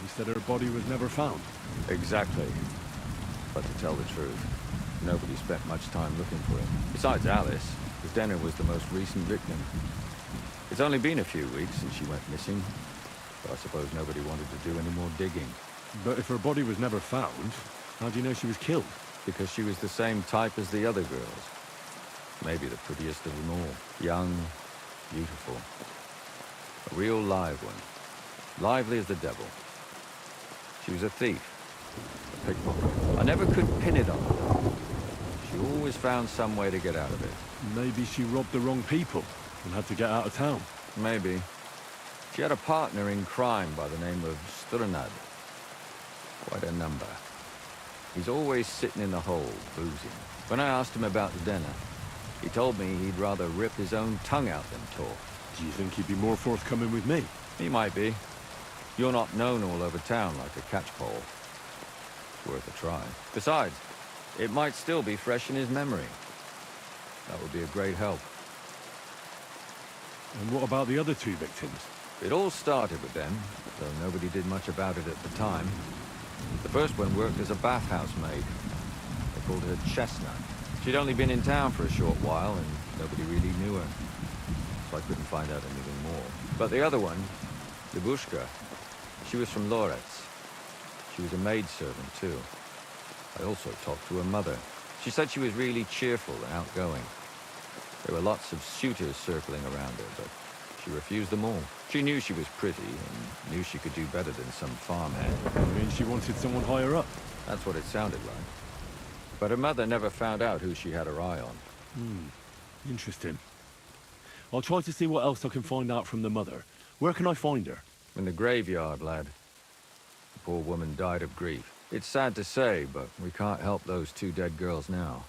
S3: You said her body was never found.
S15: Exactly. But to tell the truth, nobody spent much time looking for it. Besides Alice, Zdena was the most recent victim. It's only been a few weeks since she went missing, so I suppose nobody wanted to do any more digging.
S3: But if her body was never found, how do you know she was killed?
S15: Because she was the same type as the other girls. Maybe the prettiest of them all. Young, beautiful. A real live one. Lively as the devil. She was a thief. A pickpocket. I never could pin it on her. She always found some way to get out of it.
S3: Maybe she robbed the wrong people and had to get out of town.
S15: Maybe. She had a partner in crime by the name of Strunad. Quite a number. He's always sitting in the hole, boozing. When I asked him about Zdena, he told me he'd rather rip his own tongue out than talk.
S3: Do you think he'd be more forthcoming with me?
S15: He might be. You're not known all over town like a catchpole. Worth a try. Besides, it might still be fresh in his memory. That would be a great help.
S3: And what about the other two victims?
S15: It all started with them, though nobody did much about it at the time. The first one worked as a bathhouse maid. They called her Chestnut. She'd only been in town for a short while, and nobody really knew her. So I couldn't find out anything more. But the other one, Libushka, she was from Loretz. She was a maidservant, too. I also talked to her mother. She said she was really cheerful and outgoing. There were lots of suitors circling around her, but she refused them all. She knew she was pretty, and knew she could do better than some farmhand.
S3: I mean, she wanted someone higher up.
S15: That's what it sounded like. But her mother never found out who she had her eye on.
S3: Interesting. I'll try to see what else I can find out from the mother. Where can I find her?
S15: In the graveyard, lad. The poor woman died of grief. It's sad to say, but we can't help those two dead girls now.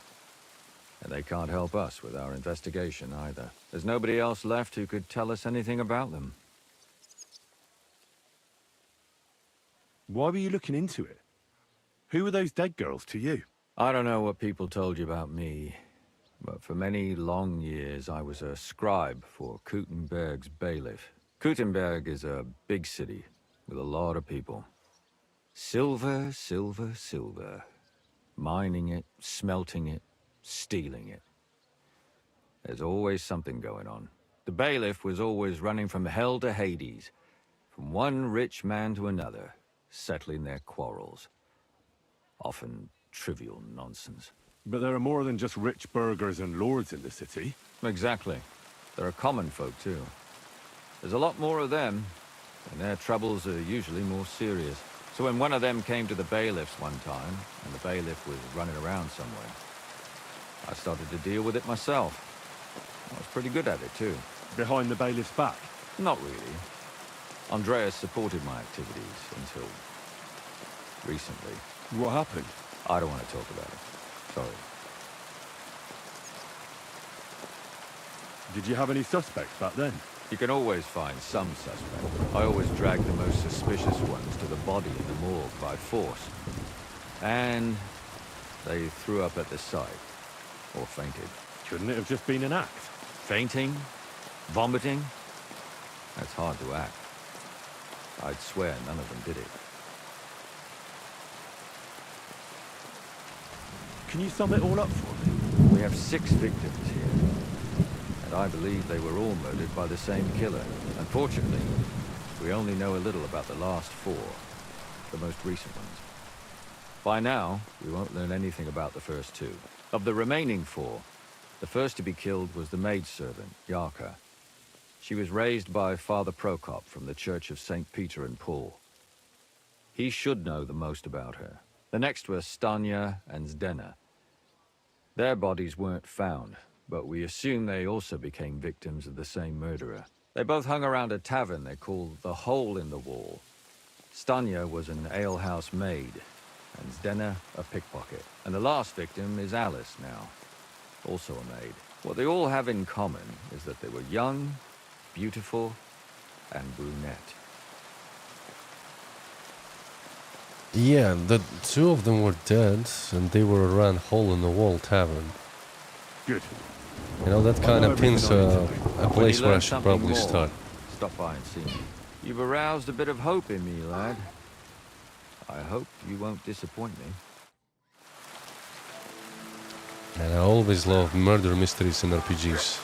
S15: And they can't help us with our investigation either. There's nobody else left who could tell us anything about them.
S3: Why were you looking into it? Who were those dead girls to you?
S15: I don't know what people told you about me, but for many long years I was a scribe for Kuttenberg's bailiff. Kuttenberg is a big city with a lot of people. Silver, silver, silver. Mining it, smelting it, stealing it. There's always something going on. The bailiff was always running from hell to Hades, from one rich man to another, settling their quarrels. Often trivial nonsense.
S3: But there are more than just rich burghers and lords in the city.
S15: Exactly. There are common folk, too. There's a lot more of them, and their troubles are usually more serious. So when one of them came to the bailiff's one time, and the bailiff was running around somewhere, I started to deal with it myself. I was pretty good at it, too.
S3: Behind the bailiff's back?
S15: Not really. Andreas supported my activities until recently.
S3: What happened?
S15: I don't want to talk about it. Sorry.
S3: Did you have any suspects back then?
S15: You can always find some suspect. I always drag the most suspicious ones to the body in the morgue by force. And they threw up at the sight. Or fainted.
S3: Couldn't it have just been an act?
S15: Fainting? Vomiting? That's hard to act. I'd swear none of them did it.
S3: Can you sum it all up for me?
S15: We have 6 victims here. And I believe they were all murdered by the same killer. Unfortunately, we only know a little about the last 4, the most recent ones. By now, we won't learn anything about the first 2. Of the remaining 4, the first to be killed was the maidservant, Yarka. She was raised by Father Prokop from the Church of St. Peter and Paul. He should know the most about her. The next were Stanya and Zdena. Their bodies weren't found, but we assume they also became victims of the same murderer. They both hung around a tavern they called the Hole in the Wall. Stanya was an alehouse maid, and Zdena a pickpocket. And the last victim is Alice now, also a maid. What they all have in common is that they were young, beautiful, and brunette.
S1: Yeah, the 2 of them were dead, and they were around Hole in the Wall Tavern.
S3: Good.
S1: You know, that kind of pins a place where I should probably
S15: more,
S1: start.
S15: Stop by and see me. You've aroused a bit of hope in me, lad. I hope you won't disappoint me.
S1: And I always love murder mysteries in RPGs.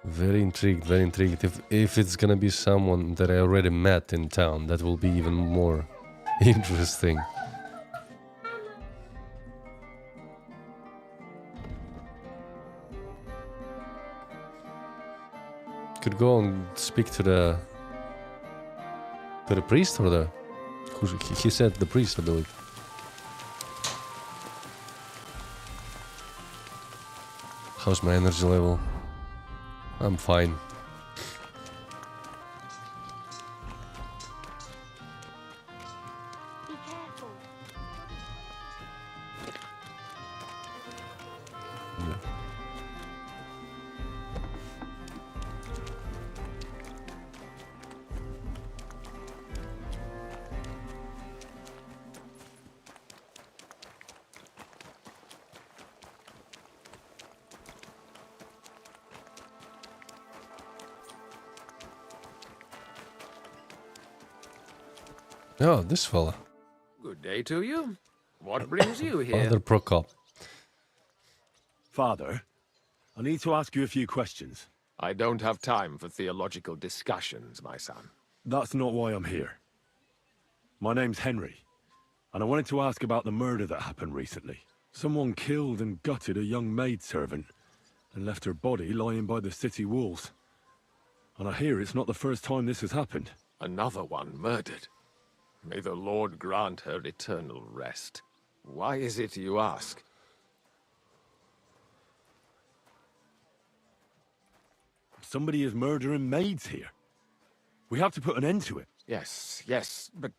S1: Very intrigued, very intrigued. If it's gonna be someone that I already met in town, that will be even more interesting. Could go and speak to the priest or the... He said the priest, I believe. How's my energy level? I'm fine.
S10: Be careful.
S1: Oh, this fella.
S14: Good day to you. What brings you here?
S1: Father Prokop.
S3: Father, I need to ask you a few questions.
S14: I don't have time for theological discussions, my son.
S3: That's not why I'm here. My name's Henry, and I wanted to ask about the murder that happened recently. Someone killed and gutted a young maidservant and left her body lying by the city walls. And I hear it's not the first time this has happened.
S14: Another one murdered. May the Lord grant her eternal rest. Why is it you ask?
S3: Somebody is murdering maids here. We have to put an end to it.
S14: Yes, but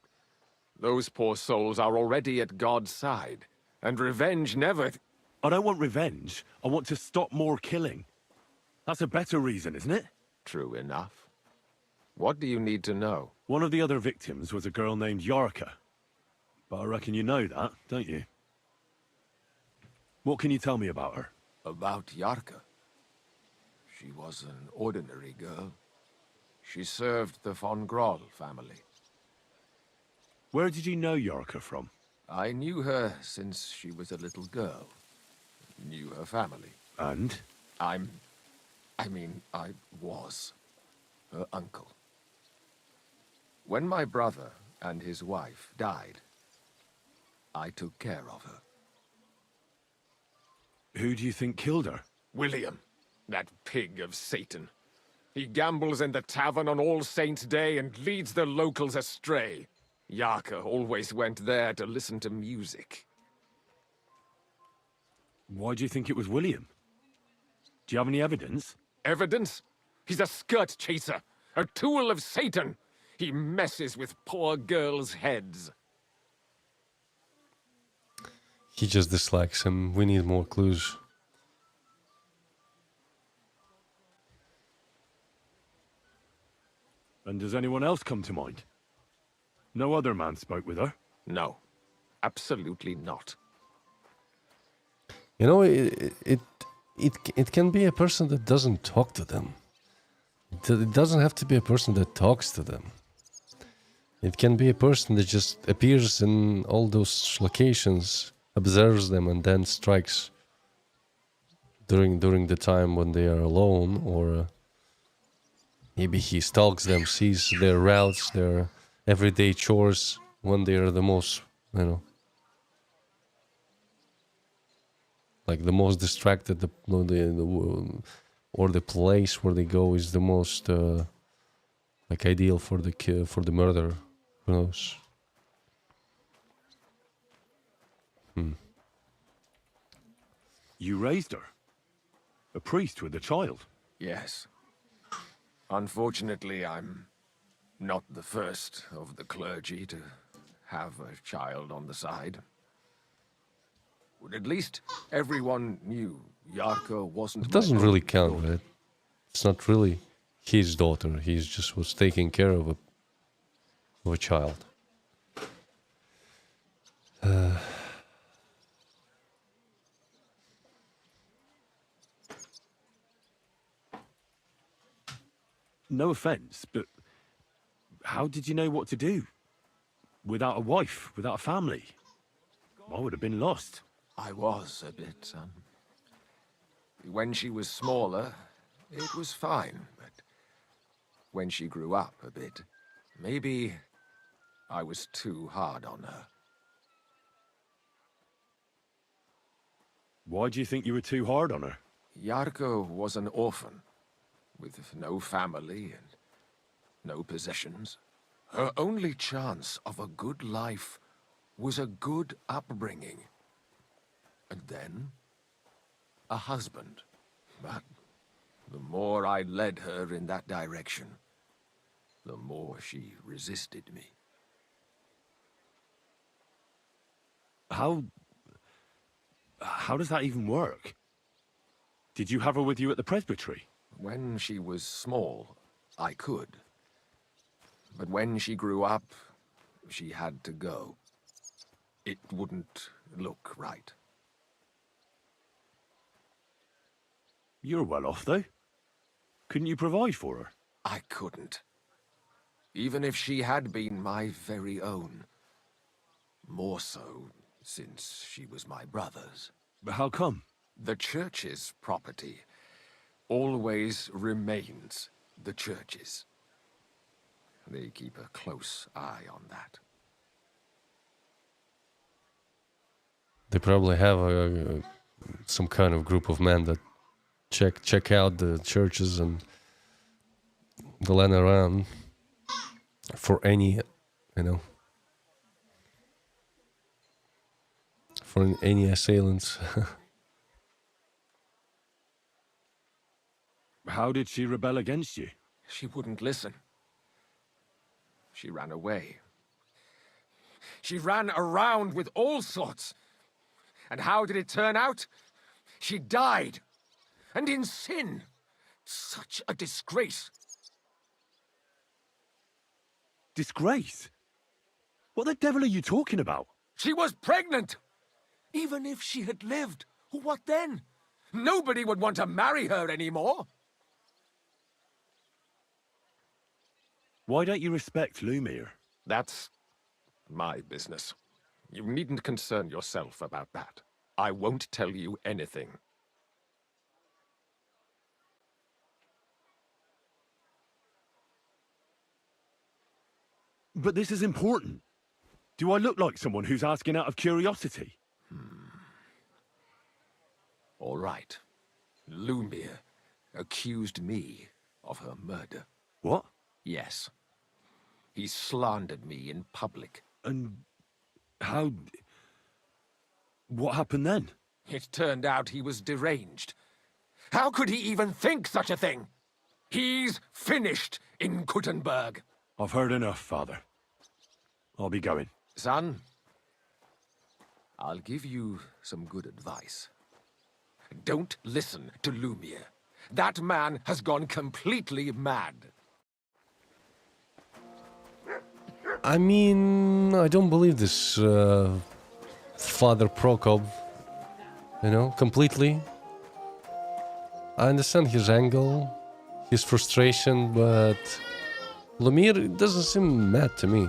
S14: those poor souls are already at God's side, and revenge never...
S3: I don't want revenge. I want to stop more killing. That's a better reason, isn't it?
S14: True enough. What do you need to know?
S3: One of the other victims was a girl named Yarka. But I reckon you know that, don't you? What can you tell me about her?
S14: About Yarka? She was an ordinary girl. She served the von Groll family.
S3: Where did you know Yarka from?
S14: I knew her since she was a little girl. Knew her family.
S3: And?
S14: I was her uncle. When my brother and his wife died, I took care of her.
S3: Who do you think killed her?
S14: William, that pig of Satan. He gambles in the tavern on All Saints' Day and leads the locals astray. Yarka always went there to listen to music.
S3: Why do you think it was William? Do you have any evidence?
S14: Evidence? He's a skirt chaser, a tool of Satan. He messes with poor girls' heads.
S1: He just dislikes him. We need more clues.
S3: And does anyone else come to mind? No other man spoke with her?
S14: No, absolutely not.
S1: You know, it can be a person that doesn't talk to them. It doesn't have to be a person that talks to them. It can be a person that just appears in all those locations, observes them, and then strikes during the time when they are alone, or maybe he stalks them, sees their routes, their everyday chores when they are the most, like the most distracted, or the place where they go is the most like ideal for the murder. Who knows?
S3: You raised her? A priest with a child?
S14: Yes. Unfortunately, I'm not the first of the clergy to have a child on the side. But at least everyone knew Yarka wasn't...
S1: It doesn't really count, right? It's not really his daughter. He just was taking care of a child.
S3: No offense, but how did you know what to do? Without a wife, without a family? I would have been lost.
S14: I was a bit, when she was smaller, it was fine, but when she grew up a bit, maybe I was too hard on her.
S3: Why do you think you were too hard on her?
S14: Yarka was an orphan, with no family and no possessions. Her only chance of a good life was a good upbringing. And then, a husband. But the more I led her in that direction, the more she resisted me.
S3: How does that even work? Did you have her with you at the presbytery?
S14: When she was small, I could. But when she grew up, she had to go. It wouldn't look right.
S3: You're well off, though. Couldn't you provide for her?
S14: I couldn't. even if she had been my very own. More so, since she was my brother's.
S3: But how come?
S14: The church's property always remains the church's. They keep a close eye on that.
S1: They probably have some kind of group of men that check out the churches and the land around for any, for any assailants.
S3: How did she rebel against you?
S14: She wouldn't listen. She ran away. She ran around with all sorts. And how did it turn out? She died. And in sin. Such a disgrace.
S3: Disgrace? What the devil are you talking about?
S14: She was pregnant! Even if she had lived, what then? Nobody would want to marry her anymore.
S3: Why don't you respect Lumir?
S14: That's my business. You needn't concern yourself about that. I won't tell you anything.
S3: But this is important. Do I look like someone who's asking out of curiosity?
S14: All right. Lumir accused me of her murder.
S3: What?
S14: Yes. He slandered me in public.
S3: And how... What happened then?
S14: It turned out he was deranged. How could he even think such a thing? He's finished in Kuttenberg.
S3: I've heard enough, Father. I'll be going.
S14: Son, I'll give you some good advice. Don't listen to Lumir. That man has gone completely mad.
S1: I mean, I don't believe this Father Prokop, completely. I understand his angle, his frustration, but Lumir doesn't seem mad to me.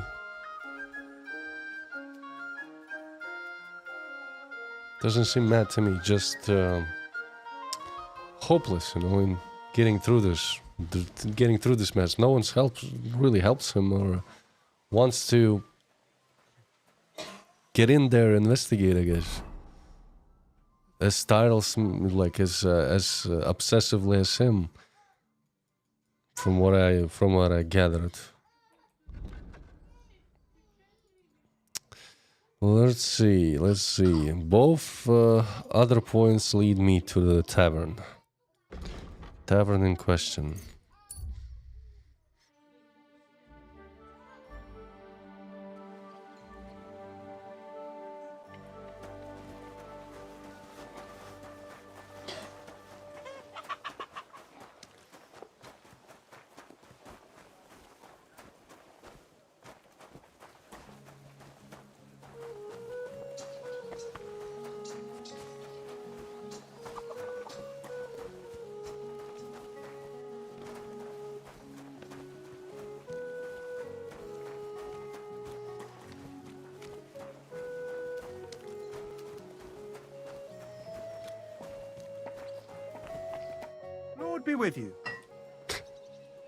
S1: Doesn't seem mad to me, just hopeless, in getting through this mess. No one's really helps him or wants to get in there, investigate, I guess. As tiresome, as obsessively as him, from what I gathered. Let's see. Both other points lead me to the tavern. Tavern in question.
S4: Lord be with you.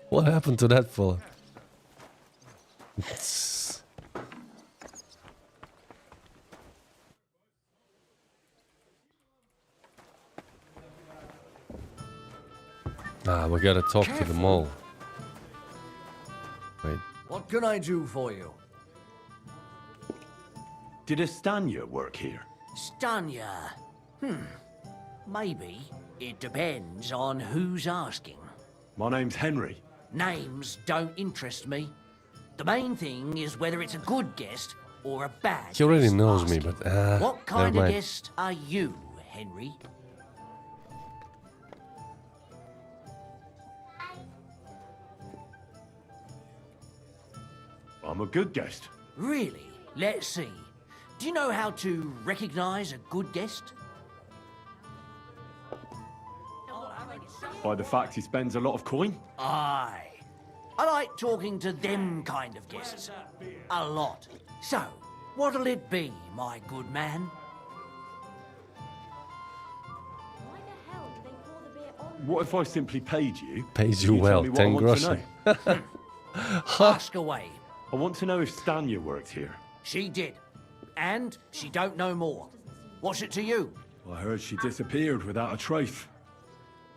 S1: What happened to that fella? We gotta talk to the mole. Wait.
S16: What can I do for you?
S3: Did Estanya work here?
S16: Stanya? Maybe. It depends on who's asking.
S3: My name's Henry.
S16: Names don't interest me. The main thing is whether it's a good guest or a bad
S1: He already
S16: guest
S1: knows
S16: asking.
S1: me, but
S16: What kind
S1: never
S16: of
S1: mind.
S16: guest are you, Henry?
S3: I'm a good guest.
S16: Really? Let's see. Do you know how to recognize a good guest?
S3: By the fact he spends a lot of coin?
S16: Aye. I like talking to them kind of guests. A lot. So, what'll it be, my good man?
S10: Why the hell do they pour the beer on?
S3: What if I simply paid you?
S1: Pays you
S3: tell
S1: well,
S3: me what
S1: 10
S3: I want to
S1: groschen.
S3: know?
S16: Ask away.
S3: I want to know if Stanya worked here.
S16: She did. And she don't know more. What's it to you?
S3: I heard she disappeared without a trace.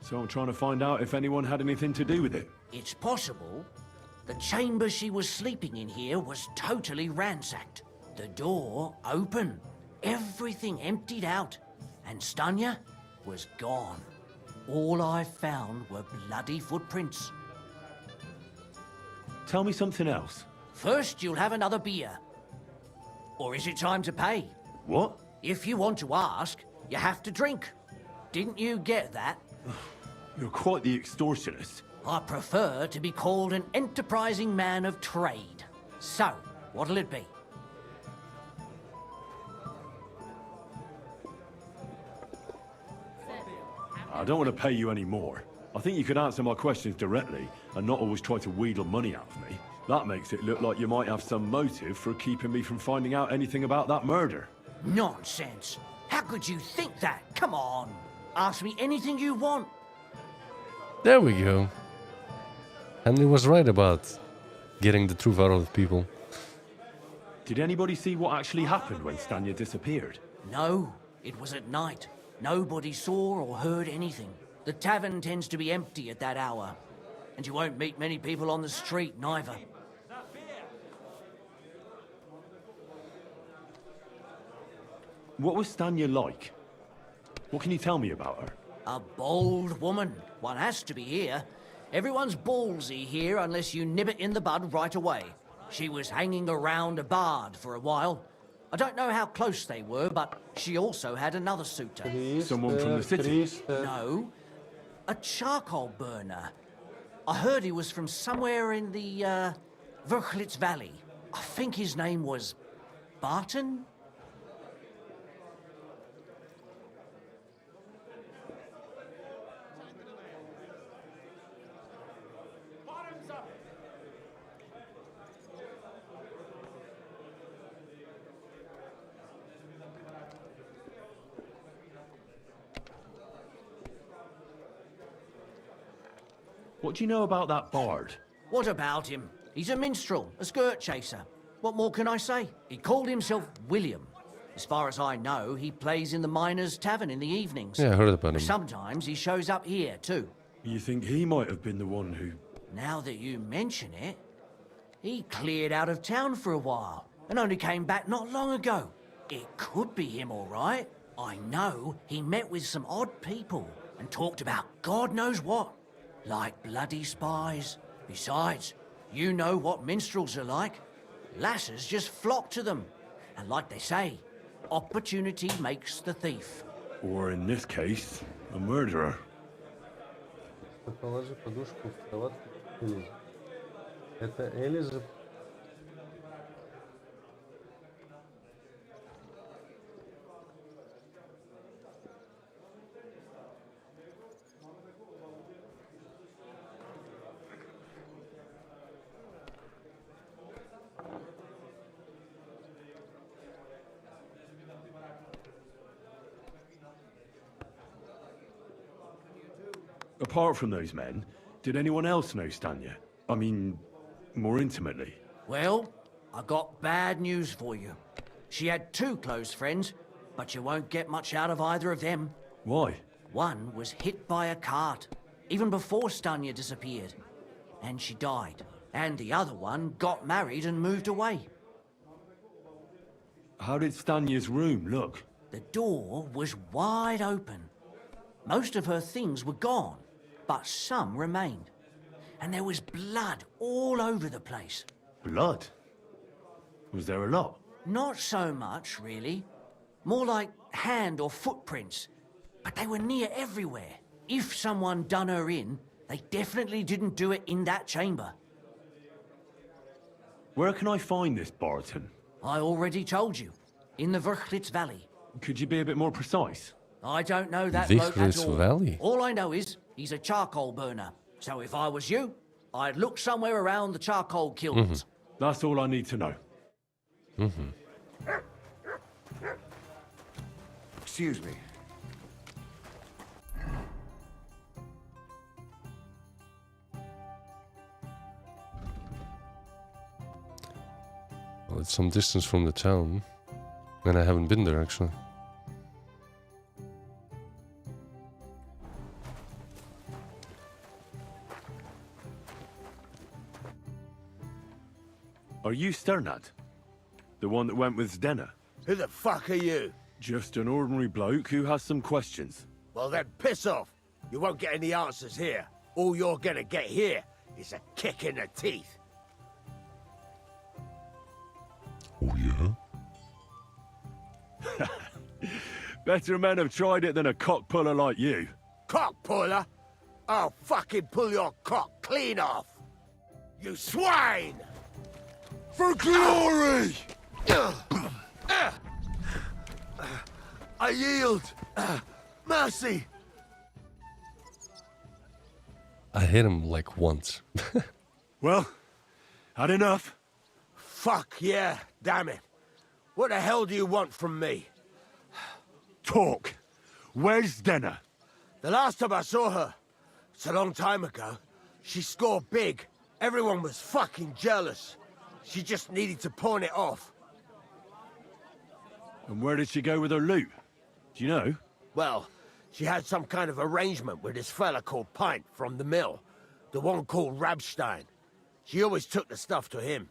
S3: So I'm trying to find out if anyone had anything to do with it.
S16: It's possible. The chamber she was sleeping in here was totally ransacked. The door open. Everything emptied out. And Stanya was gone. All I found were bloody footprints.
S3: Tell me something else.
S16: First, you'll have another beer. Or is it time to pay?
S3: What?
S16: If you want to ask, you have to drink. Didn't you get that?
S3: You're quite the extortionist.
S16: I prefer to be called an enterprising man of trade. So, what'll it be?
S3: I don't want to pay you any more. I think you could answer my questions directly and not always try to wheedle money out of me. That makes it look like you might have some motive for keeping me from finding out anything about that murder.
S16: Nonsense. How could you think that? Come on. Ask me anything you want.
S1: There we go. Henry was right about getting the truth out of people.
S3: Did anybody see what actually happened when Stanya disappeared?
S16: No, it was at night. Nobody saw or heard anything. The tavern tends to be empty at that hour. And you won't meet many people on the street, neither.
S3: What was Stanya like? What can you tell me about her?
S16: A bold woman. One has to be here. Everyone's ballsy here unless you nib it in the bud right away. She was hanging around a bard for a while. I don't know how close they were, but she also had another suitor.
S3: Someone from the city?
S16: No, a charcoal burner. I heard he was from somewhere in the, Verchlitz Valley. I think his name was Barton?
S3: What do you know about that bard?
S16: What about him? He's a minstrel, a skirt chaser. What more can I say? He called himself William. As far as I know, he plays in the Miners' Tavern in the evenings.
S1: Yeah, I heard about him.
S16: Sometimes he shows up here, too.
S3: You think he might have been the one who...
S16: Now that you mention it, he cleared out of town for a while and only came back not long ago. It could be him, all right. I know he met with some odd people and talked about God knows what. Like bloody spies. Besides, you know what minstrels are like. Lasses just flock to them. And like they say, opportunity makes the thief.
S3: Or in this case, a murderer.
S1: Положи подушку в кроватку. Это Элиза.
S3: Apart from those men, did anyone else know Stanya? I mean, more intimately.
S16: Well, I got bad news for you. She had two close friends, but you won't get much out of either of them.
S3: Why?
S16: One was hit by a cart, even before Stanya disappeared, and she died. And the other one got married and moved away.
S3: How did Stanya's room look?
S16: The door was wide open. Most of her things were gone, but some remained. And there was blood all over the place.
S3: Blood? Was there a lot?
S16: Not so much, really. More like hand or footprints. But they were near everywhere. If someone done her in, they definitely didn't do it in that chamber.
S3: Where can I find this Barton?
S16: I already told you. In the Verchlitz Valley.
S3: Could you be a bit more precise?
S16: I don't know that bloke at
S1: Verchlitz
S16: all.
S1: Valley?
S16: All I know is he's a charcoal burner. So if I was you, I'd look somewhere around the charcoal kilns.
S3: That's all I need to know.
S7: Excuse me.
S1: Well, it's some distance from the town, and I haven't been there actually.
S3: Are you Sternad? The one that went with Zdenna?
S17: Who the fuck are you?
S3: Just an ordinary bloke who has some questions.
S17: Well then, piss off. You won't get any answers here. All you're gonna get here is a kick in the teeth.
S3: Oh, yeah? Better men have tried it than a cock puller like you.
S17: Cock puller? I'll fucking pull your cock clean off. You swine!
S7: For glory!
S17: I yield. Mercy.
S1: I hit him like once.
S3: Well, had enough?
S17: Fuck yeah, damn it. What the hell do you want from me?
S3: Talk. Where's Zdenna?
S17: The last time I saw her, it's a long time ago, she scored big. Everyone was fucking jealous. She just needed to pawn it off.
S3: And where did she go with her loot? Do you know?
S17: Well, she had some kind of arrangement with this fella called Pint from the mill. The one called Rabstein. She always took the stuff to him.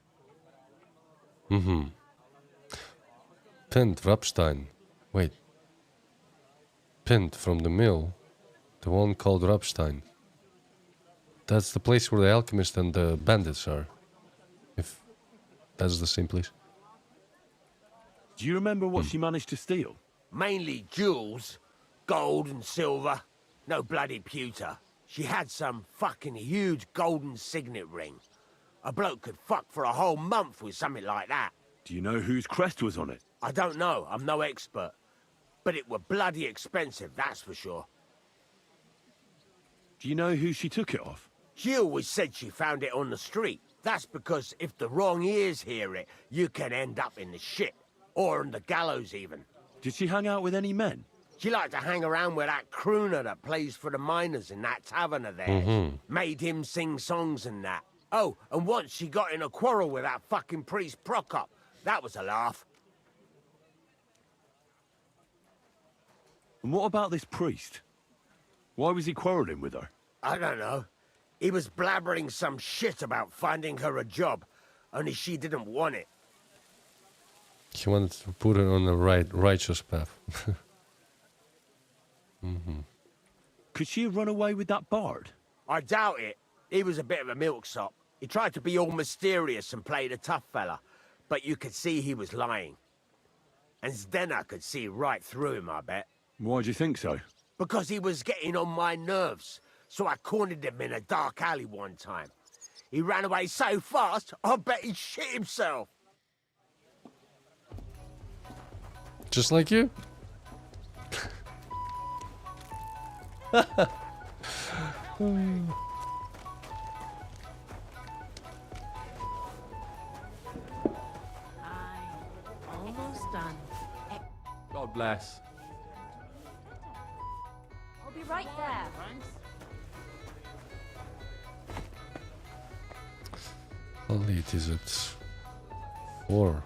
S1: Pint Rapstein. Wait. Pint from the mill. The one called Rapstein. That's the place where the alchemist and the bandits are. If that's the same place.
S3: Do you remember what she managed to steal?
S17: Mainly jewels. Gold and silver. No bloody pewter. She had some fucking huge golden signet ring. A bloke could fuck for a whole month with something like that.
S3: Do you know whose crest was on it?
S17: I don't know. I'm no expert. But it were bloody expensive, that's for sure.
S3: Do you know who she took it off?
S17: She always said she found it on the street. That's because if the wrong ears hear it, you can end up in the shit. Or on the gallows, even.
S3: Did she hang out with any men?
S17: She liked to hang around with that crooner that plays for the miners in that tavern of theirs. Made him sing songs and that. Oh, and once she got in a quarrel with that fucking priest Prokop. That was a laugh.
S3: And what about this priest? Why was he quarrelling with her?
S17: I don't know. He was blabbering some shit about finding her a job, only she didn't want it.
S1: He wanted to put her on the righteous path.
S3: Could she have run away with that bard?
S17: I doubt it. He was a bit of a milksop. He tried to be all mysterious and played a tough fella, but you could see he was lying. And Zdenna could see right through him, I bet.
S3: Why do you think so?
S17: Because he was getting on my nerves, so I cornered him in a dark alley one time. He ran away so fast, I bet he shit himself.
S1: Just like you?
S6: Almost done.
S18: God bless.
S10: I'll be right there.
S1: How late is it? 4.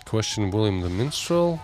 S1: Question William the Minstrel.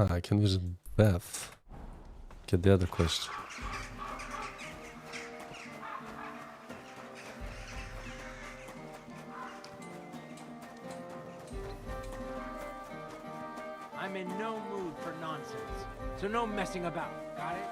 S1: I can visit Beth. Get the other quest.
S11: I'm in no mood for nonsense, so no messing about. Got it?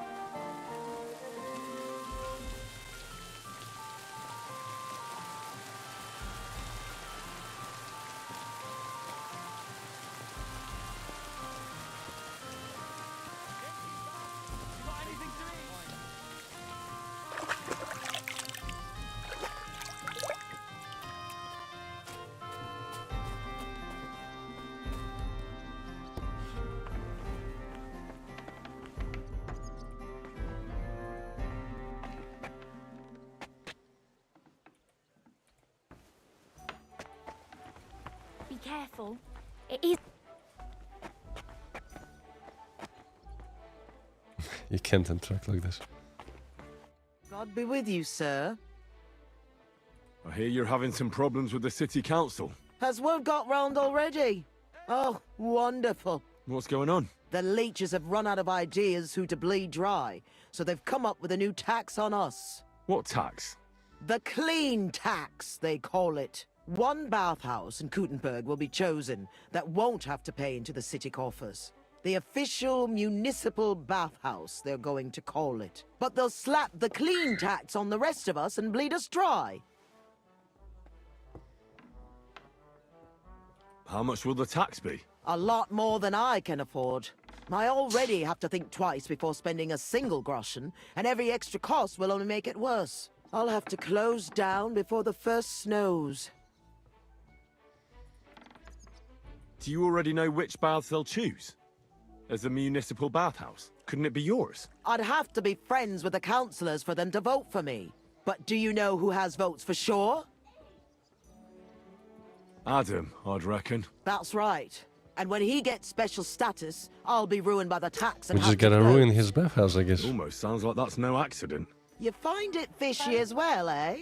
S10: Be careful. It is.
S1: You can't interact like this.
S19: God be with you, sir.
S3: I hear you're having some problems with the city council.
S19: Has word got round already? Oh, wonderful.
S3: What's going on?
S19: The leeches have run out of ideas who to bleed dry, so they've come up with a new tax on us.
S3: What tax?
S19: The clean tax, they call it. One bathhouse in Kuttenberg will be chosen that won't have to pay into the city coffers. The official municipal bathhouse, they're going to call it. But they'll slap the clean tax on the rest of us and bleed us dry.
S3: How much will the tax be?
S19: A lot more than I can afford. I already have to think twice before spending a single groschen, and every extra cost will only make it worse. I'll have to close down before the first snows.
S3: Do you already know which baths they'll choose? As a municipal bathhouse? Couldn't it be yours?
S19: I'd have to be friends with the councillors for them to vote for me. But do you know who has votes for sure?
S3: Adam, I'd reckon.
S19: That's right. And when he gets special status, I'll be ruined by the tax and
S1: We
S19: have
S1: just
S19: to
S1: gotta
S19: close.
S1: ruin his bathhouse, I guess.
S3: Almost sounds like that's no accident.
S19: You find it fishy as well, eh?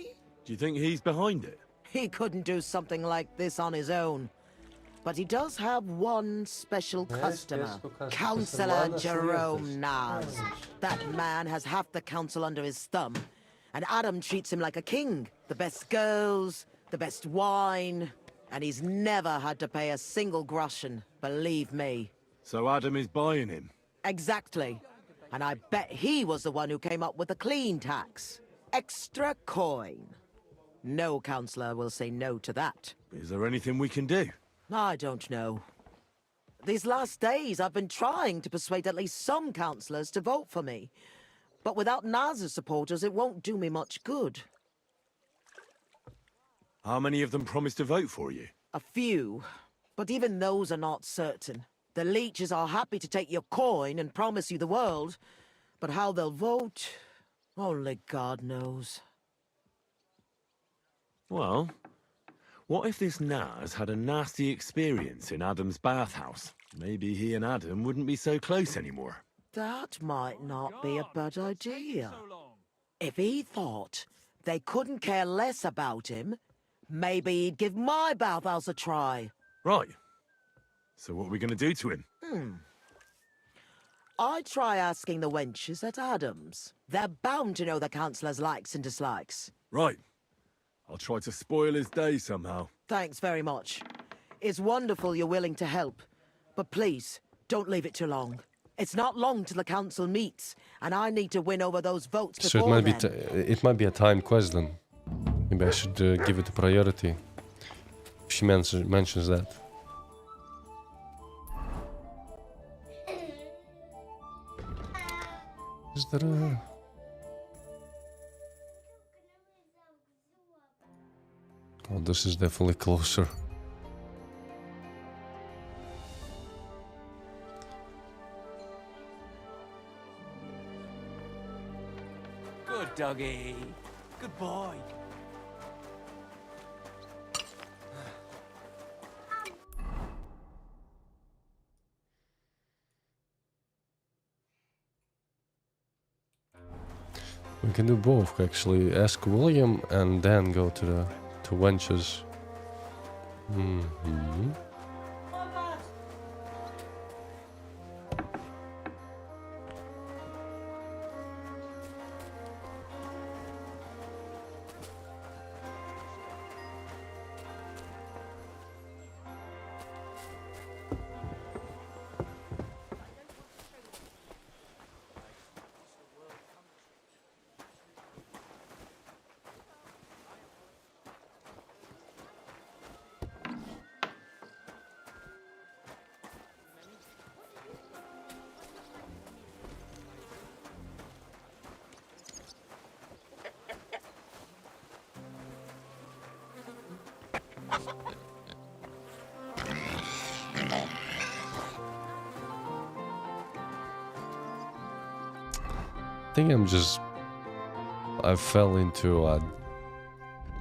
S3: Do you think he's behind it?
S19: He couldn't do something like this on his own. But he does have one special customer, Councillor Jerome Naz. That man has half the council under his thumb, and Adam treats him like a king. The best girls, the best wine, and he's never had to pay a single groschen, believe me.
S3: So Adam is buying him?
S19: Exactly. And I bet he was the one who came up with the clean tax. Extra coin. No councillor will say no to that.
S3: Is there anything we can do?
S19: I don't know. These last days, I've been trying to persuade at least some councillors to vote for me. But without Naz's supporters, it won't do me much good.
S3: How many of them promised to vote for you?
S19: A few. But even those are not certain. The leeches are happy to take your coin and promise you the world. But how they'll vote, only God knows.
S3: Well, what if this Naz had a nasty experience in Adam's bathhouse? Maybe he and Adam wouldn't be so close anymore.
S19: That might not be a bad idea. If he thought they couldn't care less about him, maybe he'd give my bathhouse a try.
S3: Right. So what are we going to do to him?
S19: I'd try asking the wenches at Adams. They're bound to know the councillor's likes and dislikes.
S3: Right. I'll try to spoil his day somehow.
S19: Thanks very much. It's wonderful you're willing to help. But please, don't leave it too long. It's not long till the council meets, and I need to win over those votes
S1: So
S19: before
S1: it might be a time quest then. Maybe I should give it a priority. If she mentions that. Is there a... Oh, this is definitely closer.
S11: Good doggy. Good boy.
S1: We can do both, actually. Ask William and then go to Wenches. I think I fell into a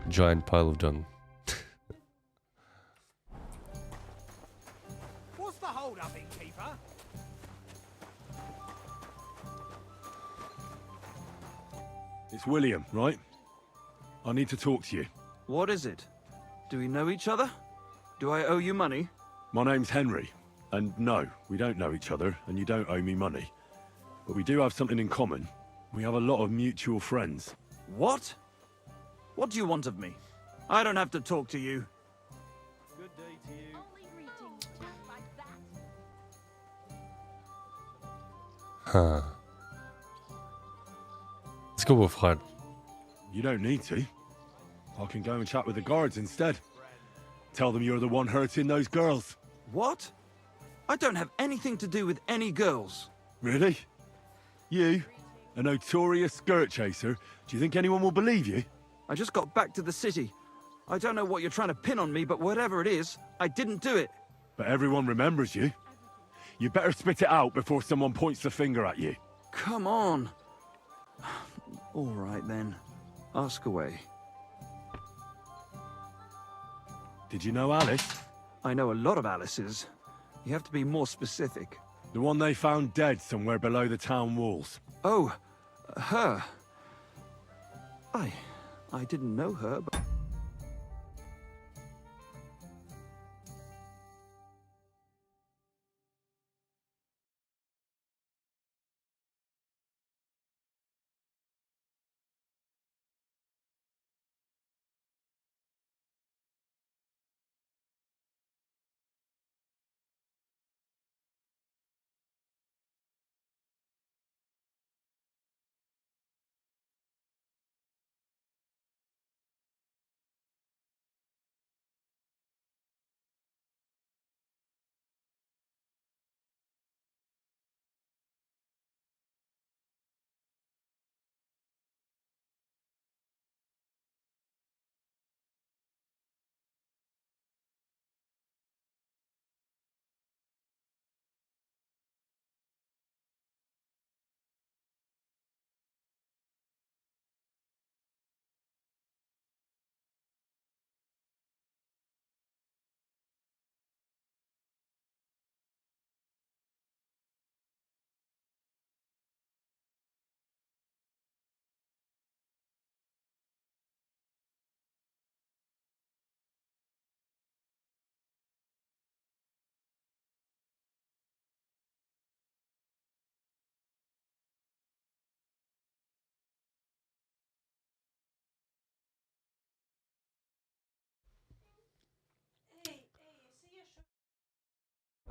S1: giant pile of dung.
S4: What's the hold up, innkeeper?
S3: It's William, right? I need to talk to you.
S20: What is it? Do we know each other? Do I owe you money?
S3: My name's Henry, and no, we don't know each other, and you don't owe me money. But we do have something in common. We have a lot of mutual friends.
S20: What? What do you want of me? I don't have to talk to you.
S12: Good day to you. Only greetings, just like that.
S1: Huh. Let's go with Fred.
S3: You don't need to. I can go and chat with the guards instead. Tell them you're the one hurting those girls.
S20: What? I don't have anything to do with any girls.
S3: Really? You? A notorious skirt chaser? Do you think anyone will believe you?
S20: I just got back to the city. I don't know what you're trying to pin on me, but whatever it is, I didn't do it.
S3: But everyone remembers you. You better spit it out before someone points the finger at you.
S20: Come on. All right, then. Ask away.
S3: Did you know Alice?
S20: I know a lot of Alices. You have to be more specific.
S3: The one they found dead somewhere below the town walls.
S20: Oh, her. I didn't know her, but...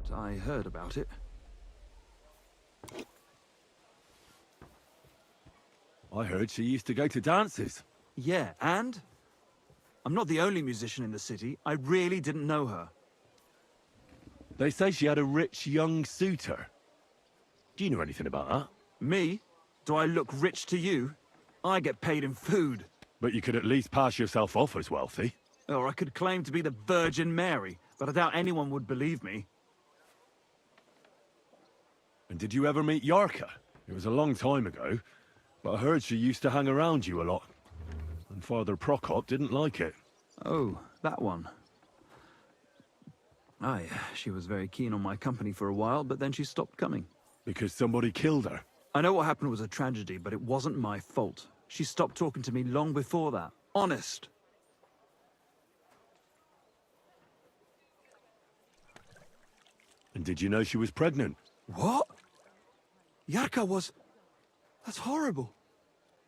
S20: But I heard about it.
S3: I heard she used to go to dances.
S20: Yeah, and? I'm not the only musician in the city. I really didn't know her.
S3: They say she had a rich young suitor. Do you know anything about that?
S20: Me? Do I look rich to you? I get paid in food.
S3: But you could at least pass yourself off as wealthy.
S20: Or I could claim to be the Virgin Mary, but I doubt anyone would believe me.
S3: And did you ever meet Yarka? It was a long time ago, but I heard she used to hang around you a lot. And Father Prokop didn't like it.
S20: Oh, that one. Aye, she was very keen on my company for a while, but then she stopped coming.
S3: Because somebody killed her?
S20: I know what happened was a tragedy, but it wasn't my fault. She stopped talking to me long before that. Honest.
S3: And did you know she was pregnant?
S20: What? Yarka was... That's horrible.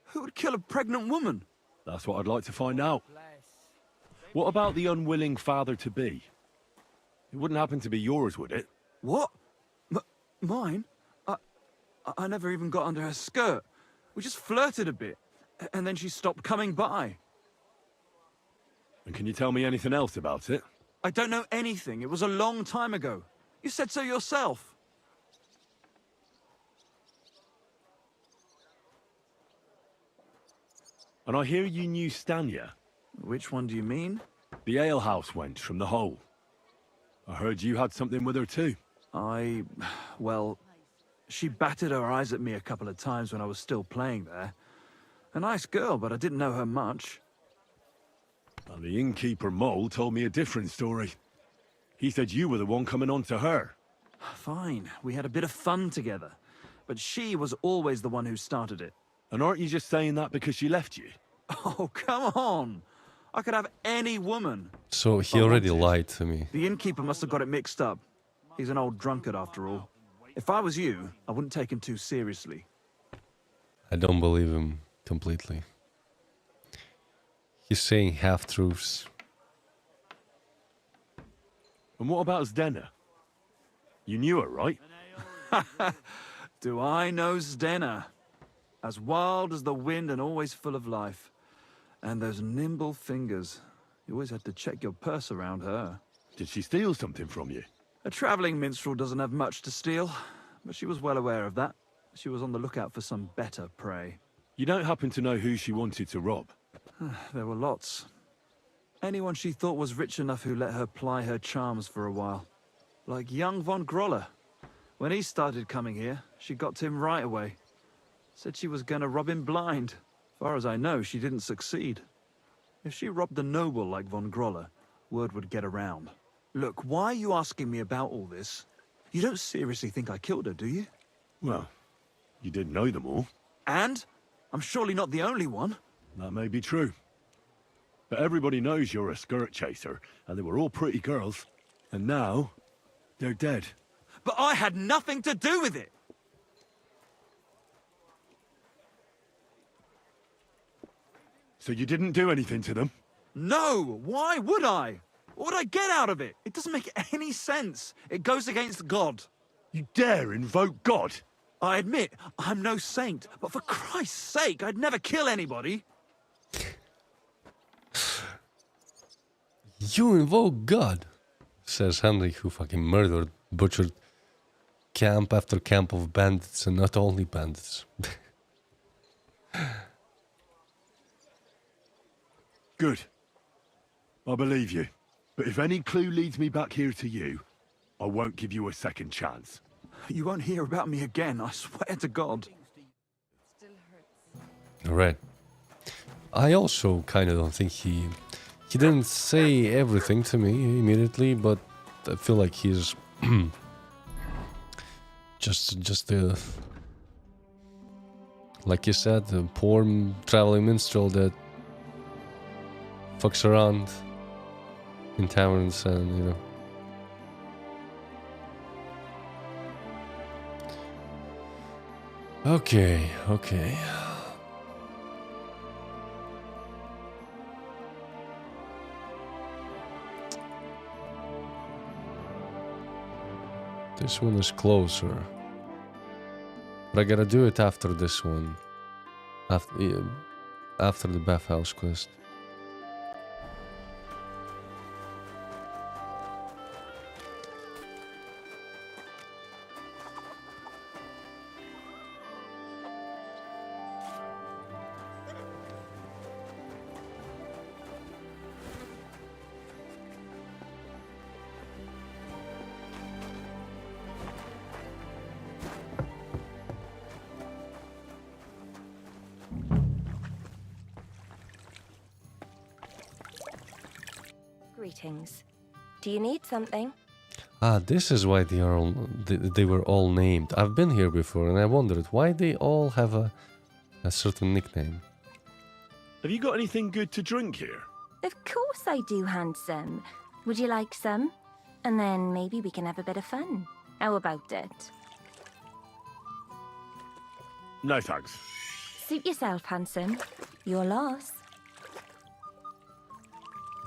S20: Who would kill a pregnant woman?
S3: That's what I'd like to find out. What about the unwilling father-to-be? It wouldn't happen to be yours, would it?
S20: What? Mine? I never even got under her skirt. We just flirted a bit, and then she stopped coming by.
S3: And can you tell me anything else about it?
S20: I don't know anything. It was a long time ago. You said so yourself.
S3: And I hear you knew Stanya.
S20: Which one do you mean?
S3: The alehouse wench from the hole. I heard you had something with her too.
S20: Well, she batted her eyes at me a couple of times when I was still playing there. A nice girl, but I didn't know her much.
S3: And the innkeeper Mole told me a different story. He said you were the one coming on to her.
S20: Fine, we had a bit of fun together. But she was always the one who started it.
S3: And aren't you just saying that because she left you?
S20: Oh, come on! I could have any woman.
S1: So he already lied to me.
S20: The innkeeper must have got it mixed up. He's an old drunkard after all. If I was you, I wouldn't take him too seriously.
S1: I don't believe him completely. He's saying half-truths.
S3: And what about Zdena? You knew her, right?
S20: Do I know Zdena? As wild as the wind and always full of life. And those nimble fingers. You always had to check your purse around her.
S3: Did she steal something from you?
S20: A traveling minstrel doesn't have much to steal, but she was well aware of that. She was on the lookout for some better prey.
S3: You don't happen to know who she wanted to rob?
S20: There were lots. Anyone she thought was rich enough who let her ply her charms for a while. Like young von Groller. When he started coming here, she got to him right away. Said she was gonna rob him blind. Far as I know, she didn't succeed. If she robbed a noble like von Groller, word would get around. Look, why are you asking me about all this? You don't seriously think I killed her, do you?
S3: Well, you did know them all.
S20: And? I'm surely not the only one.
S3: That may be true. But everybody knows you're a skirt chaser, and they were all pretty girls. And now, they're dead.
S20: But I had nothing to do with it!
S3: So you didn't do anything to them?
S20: No! Why would I? What would I get out of it? It doesn't make any sense. It goes against God.
S3: You dare invoke God?
S20: I admit, I'm no saint, but for Christ's sake, I'd never kill anybody.
S1: You invoke God, says Henry, who fucking murdered, butchered camp after camp of bandits, and not only bandits.
S3: Good. I believe you. But if any clue leads me back here to you, I won't give you a second chance.
S20: You won't hear about me again, I swear to God.
S1: Alright. I also kind of don't think he didn't say everything to me immediately, but I feel like he's just the, like you said, the poor traveling minstrel that fucks around in taverns and, you know. Okay. This one is closer. But I gotta do it after this one. After the bathhouse quest.
S21: Greetings. Do you need something?
S1: Ah, this is why they were all named. I've been here before and I wondered why they all have a certain nickname.
S3: Have you got anything good to drink here?
S21: Of course I do, handsome. Would you like some? And then maybe we can have a bit of fun. How about it?
S3: No thanks.
S21: Suit yourself, handsome. Your loss.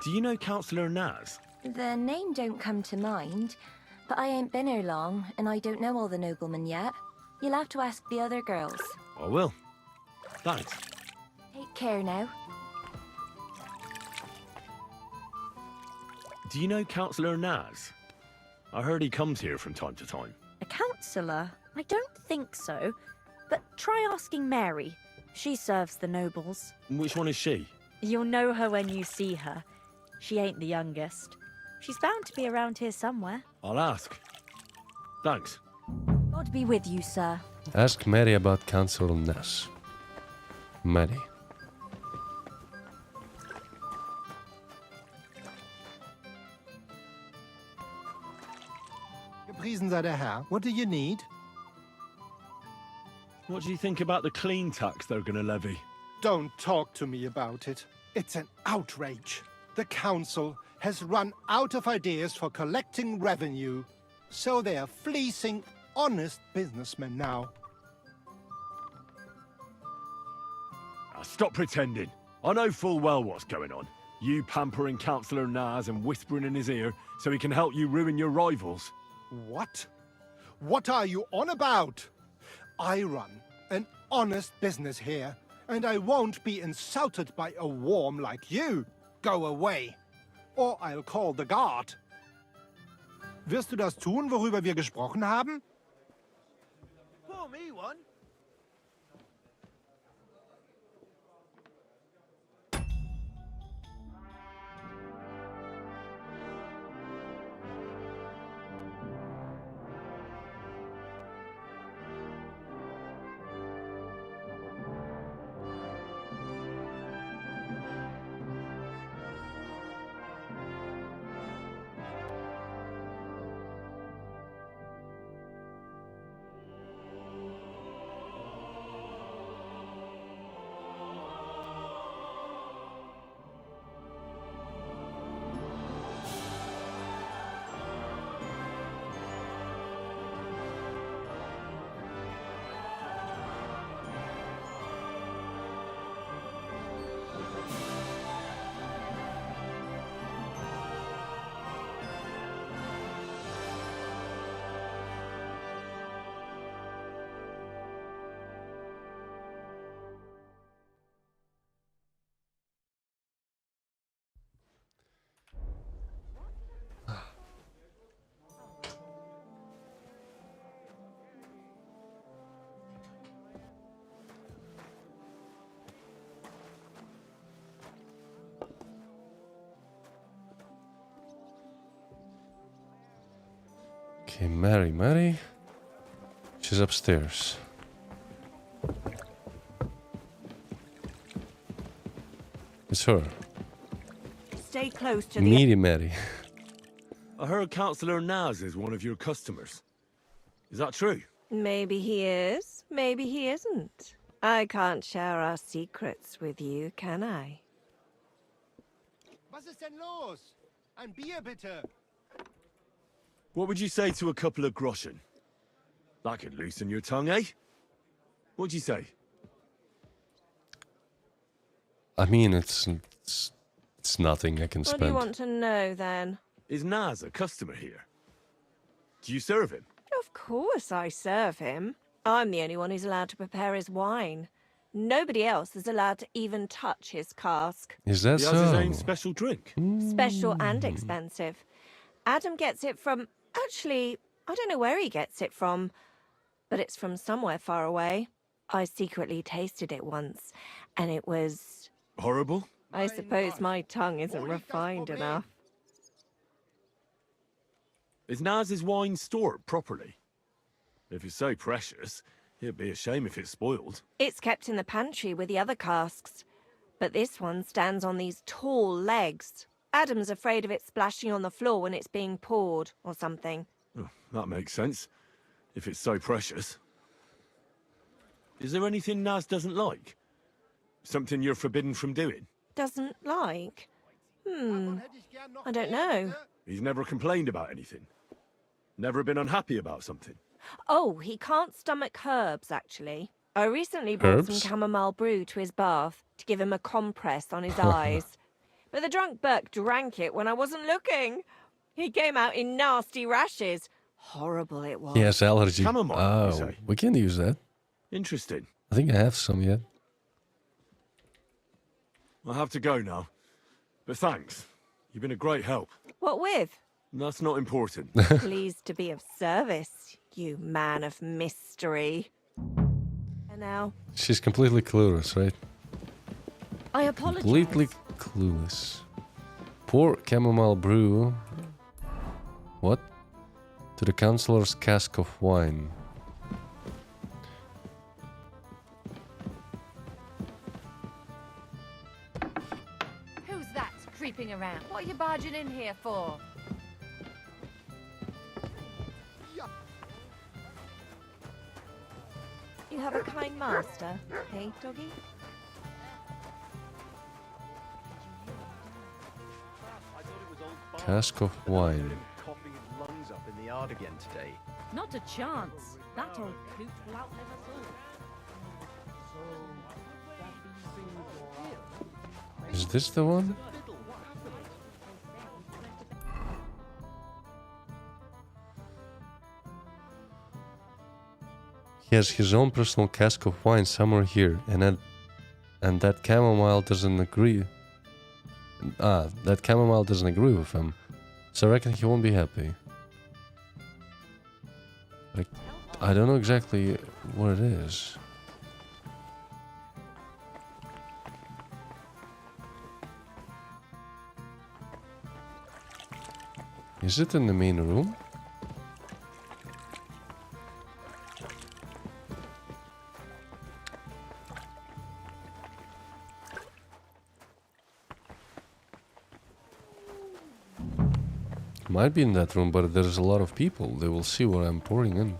S3: Do you know Councillor Naz?
S21: The name don't come to mind, but I ain't been here long, and I don't know all the noblemen yet. You'll have to ask the other girls.
S3: I will. Thanks.
S21: Take care now.
S3: Do you know Councillor Naz? I heard he comes here from time to time.
S8: A councillor? I don't think so. But try asking Mary. She serves the nobles.
S3: Which one is she?
S8: You'll know her when you see her. She ain't the youngest. She's bound to be around here somewhere.
S3: I'll ask. Thanks.
S8: God be with you, sir.
S1: Ask Mary about Councillor Ness. Mary.
S9: Gepriesen sei der Herr. What do you need?
S3: What do you think about the clean tax they're going to levy?
S9: Don't talk to me about it. It's an outrage. The council has run out of ideas for collecting revenue, so they are fleecing honest businessmen now.
S3: Stop pretending. I know full well what's going on. You pampering Councillor Naz and whispering in his ear so he can help you ruin your rivals.
S9: What? What are you on about? I run an honest business here, and I won't be insulted by a worm like you. Go away, or I'll call the guard. Wirst du das tun, worüber wir gesprochen haben?
S4: Pour me one.
S1: Okay, Mary. She's upstairs. It's her.
S12: Stay close to
S1: Needy Mary.
S3: I heard Councillor Naz is one of your customers. Is that true?
S12: Maybe he is, maybe he isn't. I can't share our secrets with you, can I?
S9: Was ist denn los? Ein Bier bitte.
S3: What would you say to a couple of groschen? That could loosen your tongue, eh? What'd you say?
S1: I mean, it's nothing I can
S12: What
S1: spend.
S12: do you want to know, then?
S3: Is Naz a customer here? Do you serve him?
S12: Of course I serve him. I'm the only one who's allowed to prepare his wine. Nobody else is allowed to even touch his cask.
S1: Is that
S3: He
S1: so?
S3: has his own special drink.
S12: Special and expensive. Adam gets it from... Actually, I don't know where he gets it from, but it's from somewhere far away. I secretly tasted it once, and it was...
S3: Horrible?
S12: I suppose my tongue isn't refined enough.
S3: Is Naz's wine stored properly? If it's so precious, it'd be a shame if it's spoiled.
S12: It's kept in the pantry with the other casks, but this one stands on these tall legs. Adam's afraid of it splashing on the floor when it's being poured, or something.
S3: Oh, that makes sense, if it's so precious. Is there anything Naz doesn't like? Something you're forbidden from doing?
S12: Doesn't like? I don't know.
S3: He's never complained about anything? Never been unhappy about something?
S12: Oh, he can't stomach herbs, actually. I recently brought some chamomile brew to his bath to give him a compress on his eyes. But the drunk Burke drank it when I wasn't looking. He came out in nasty rashes. Horrible it was.
S1: He has allergy.
S3: Chamomile, you
S1: Oh,
S3: say?
S1: we can use that.
S3: Interesting.
S1: I think I have some yet.
S3: I'll have to go now. But thanks. You've been a great help.
S12: What with?
S3: That's not important.
S12: Pleased to be of service, you man of mystery. And now,
S1: She's completely clueless, right?
S12: I apologize.
S1: Completely clueless. Pour chamomile brew. What? To the counselor's cask of wine.
S6: Who's that creeping around? What are you barging in here for?
S12: you have a kind master, hey, doggy?
S1: Cask of wine.
S4: Coughing his lungs up in the yard again today.
S10: Not a chance. That old coot will outlive us all.
S1: Is this the one? He has his own personal cask of wine somewhere here, and that chamomile doesn't agree. That chamomile doesn't agree with him, so I reckon he won't be happy. Like, I don't know exactly what it is. Is it in the main room? Might be in that room, but there's a lot of people. They will see what I'm pouring in.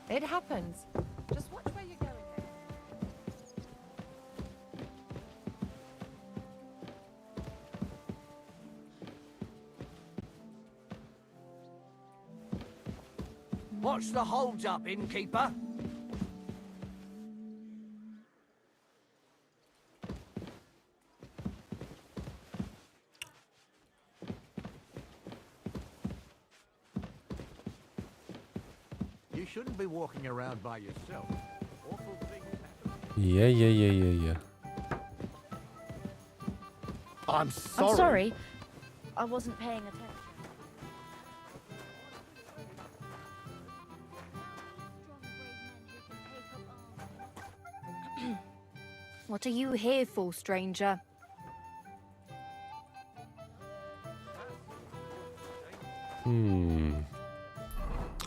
S6: It happens. Just watch where you're going.
S16: What's the holds up, innkeeper?
S11: You shouldn't be walking around by yourself. Awful things happen.
S1: Yeah.
S10: I'm sorry. I wasn't paying attention. What are you here for, stranger?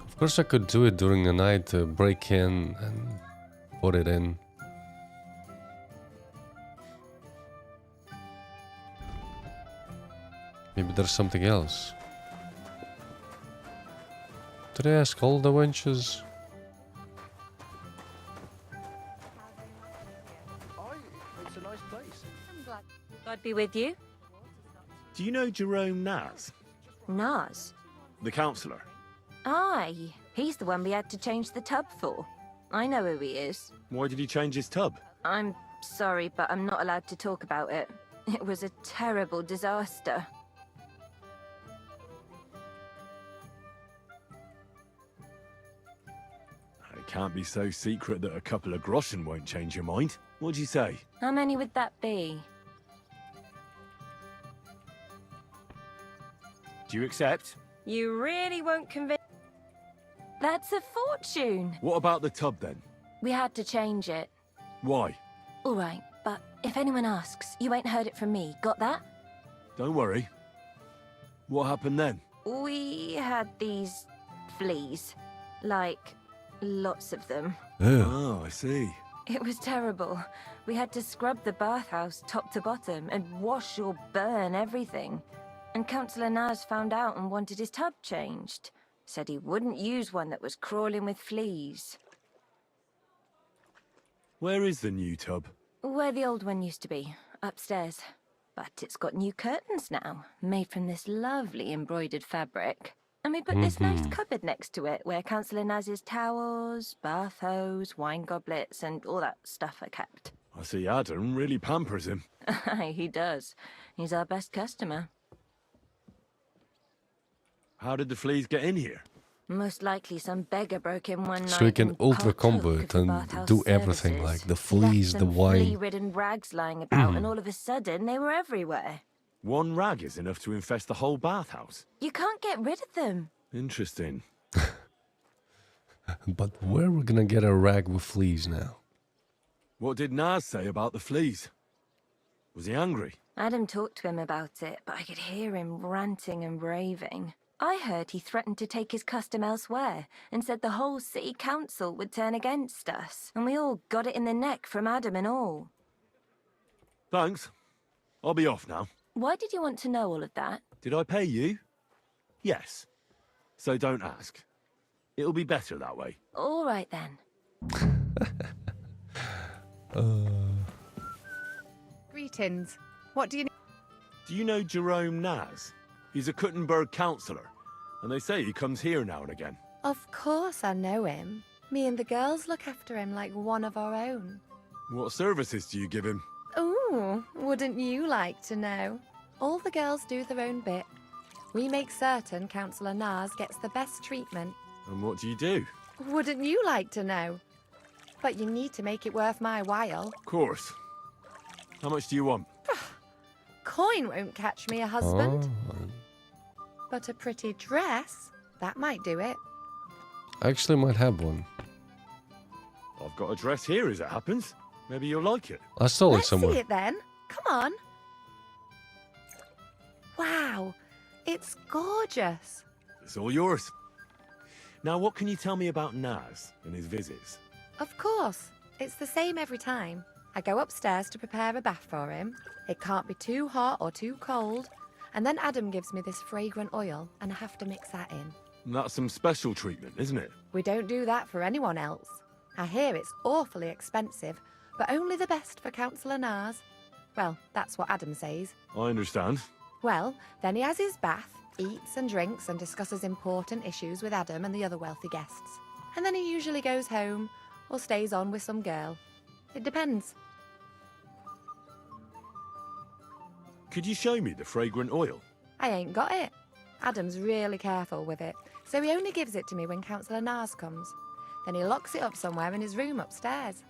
S1: Of course I could do it during the night to break in and put it in. Maybe there's something else. Did I ask all the wenches?
S4: It's a nice place.
S8: I'm glad I'd be with you.
S3: Do you know Jerome Naz?
S8: Naz?
S3: The councillor?
S8: Aye, he's the one we had to change the tub for. I know who he is.
S3: Why did he change his tub?
S8: I'm sorry, but I'm not allowed to talk about it. It was a terrible disaster.
S3: It can't be so secret that a couple of groschen won't change your mind. What'd you say?
S8: How many would that be?
S3: Do you accept?
S8: You really won't convince... That's a fortune!
S3: What about the tub then?
S8: We had to change it.
S3: Why?
S8: All right, but if anyone asks, you ain't heard it from me. Got that?
S3: Don't worry. What happened then?
S8: We had these fleas. Like, lots of them.
S3: Oh, I see.
S21: It was terrible. We had to scrub the bathhouse top to bottom and wash or burn everything. And Councillor Naz found out and wanted his tub changed. Said he wouldn't use one that was crawling with fleas.
S3: Where is the new tub?
S21: Where the old one used to be, upstairs. But it's got new curtains now, made from this lovely embroidered fabric. And we put this nice cupboard next to it, where Councillor Naz's towels, bath hose, wine goblets, and all that stuff are kept.
S3: I see Adam really pampers him.
S21: He does. He's our best customer.
S3: How did the fleas get in here?
S21: Most likely some beggar broke in one night.
S1: So he can
S21: and
S1: ultra
S21: partook
S1: combo
S21: of
S1: it
S21: the
S1: and
S21: bathhouse
S1: do everything,
S21: services.
S1: like the
S21: He
S1: fleas,
S21: left
S1: the
S21: some
S1: wine.
S21: flea-ridden rags lying about, and all of a sudden they were everywhere.
S3: One rag is enough to infest the whole bathhouse.
S21: You can't get rid of them.
S3: Interesting.
S1: But where are we gonna get a rag with fleas now?
S3: What did Naz say about the fleas? Was he angry?
S21: Adam talked to him about it, but I could hear him ranting and raving. I heard he threatened to take his custom elsewhere and said the whole city council would turn against us. And we all got it in the neck from Adam and all.
S3: Thanks. I'll be off now.
S21: Why did you want to know all of that?
S3: Did I pay you? Yes. So don't ask. It'll be better that way.
S21: All right then.
S13: Greetings. What do you need?
S3: Do you know Jerome Naz? He's a Kuttenberg councillor, and they say he comes here now and again.
S13: Of course I know him. Me and the girls look after him like one of our own.
S3: What services do you give him?
S13: Ooh, wouldn't you like to know? All the girls do their own bit. We make certain Councillor Naz gets the best treatment.
S3: And what do you do?
S13: Wouldn't you like to know? But you need to make it worth my while.
S3: Of course. How much do you want?
S13: Coin won't catch me a husband.
S1: Oh,
S13: But a pretty dress, that might do it.
S1: I actually might have one.
S3: I've got a dress here as it happens. Maybe you'll like it.
S1: I stole it
S13: Let's
S1: somewhere.
S13: see it then. Come on. Wow, it's gorgeous.
S3: It's all yours. Now, what can you tell me about Naz and his visits?
S13: Of course, it's the same every time. I go upstairs to prepare a bath for him. It can't be too hot or too cold. And then Adam gives me this fragrant oil, and I have to mix that in.
S3: That's some special treatment, isn't it?
S13: We don't do that for anyone else. I hear it's awfully expensive, but only the best for Councillor Naz. Well, that's what Adam says.
S3: I understand.
S13: Well, then he has his bath, eats and drinks and discusses important issues with Adam and the other wealthy guests. And then he usually goes home or stays on with some girl. It depends.
S3: Could you show me the fragrant oil?
S13: I ain't got it. Adam's really careful with it, so he only gives it to me when Councillor Naz comes. Then he locks it up somewhere in his room upstairs.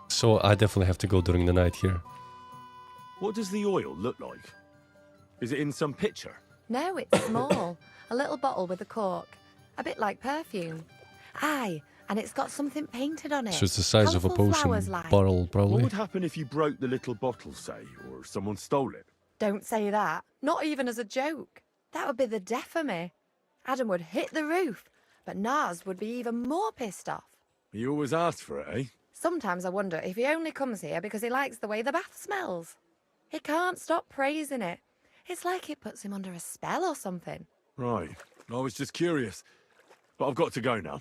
S1: So I definitely have to go during the night here.
S3: What does the oil look like? Is it in some picture?
S13: No, it's small. A little bottle with a cork. A bit like perfume. Aye, and it's got something painted on it.
S1: So it's the size of a
S13: Colourful
S1: potion
S13: flowers like.
S1: bottle,
S3: What
S1: probably.
S3: would happen if you broke the little bottle, say, or someone stole it?
S13: Don't say that. Not even as a joke. That would be the death of me. Adam would hit the roof, but Naz would be even more pissed off.
S3: He always asks for it, eh?
S13: Sometimes I wonder if he only comes here because he likes the way the bath smells. He can't stop praising it. It's like it puts him under a spell or something.
S3: Right. I was just curious. But I've got to go now.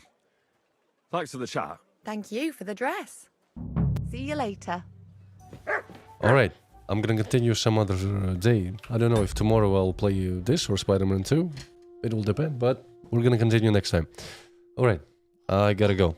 S3: Thanks for the chat.
S13: Thank you for the dress. See you later.
S1: All right, I'm gonna continue some other day. I don't know if tomorrow I'll play this or Spider-Man 2. It will depend, but we're gonna continue next time. All right, I gotta go.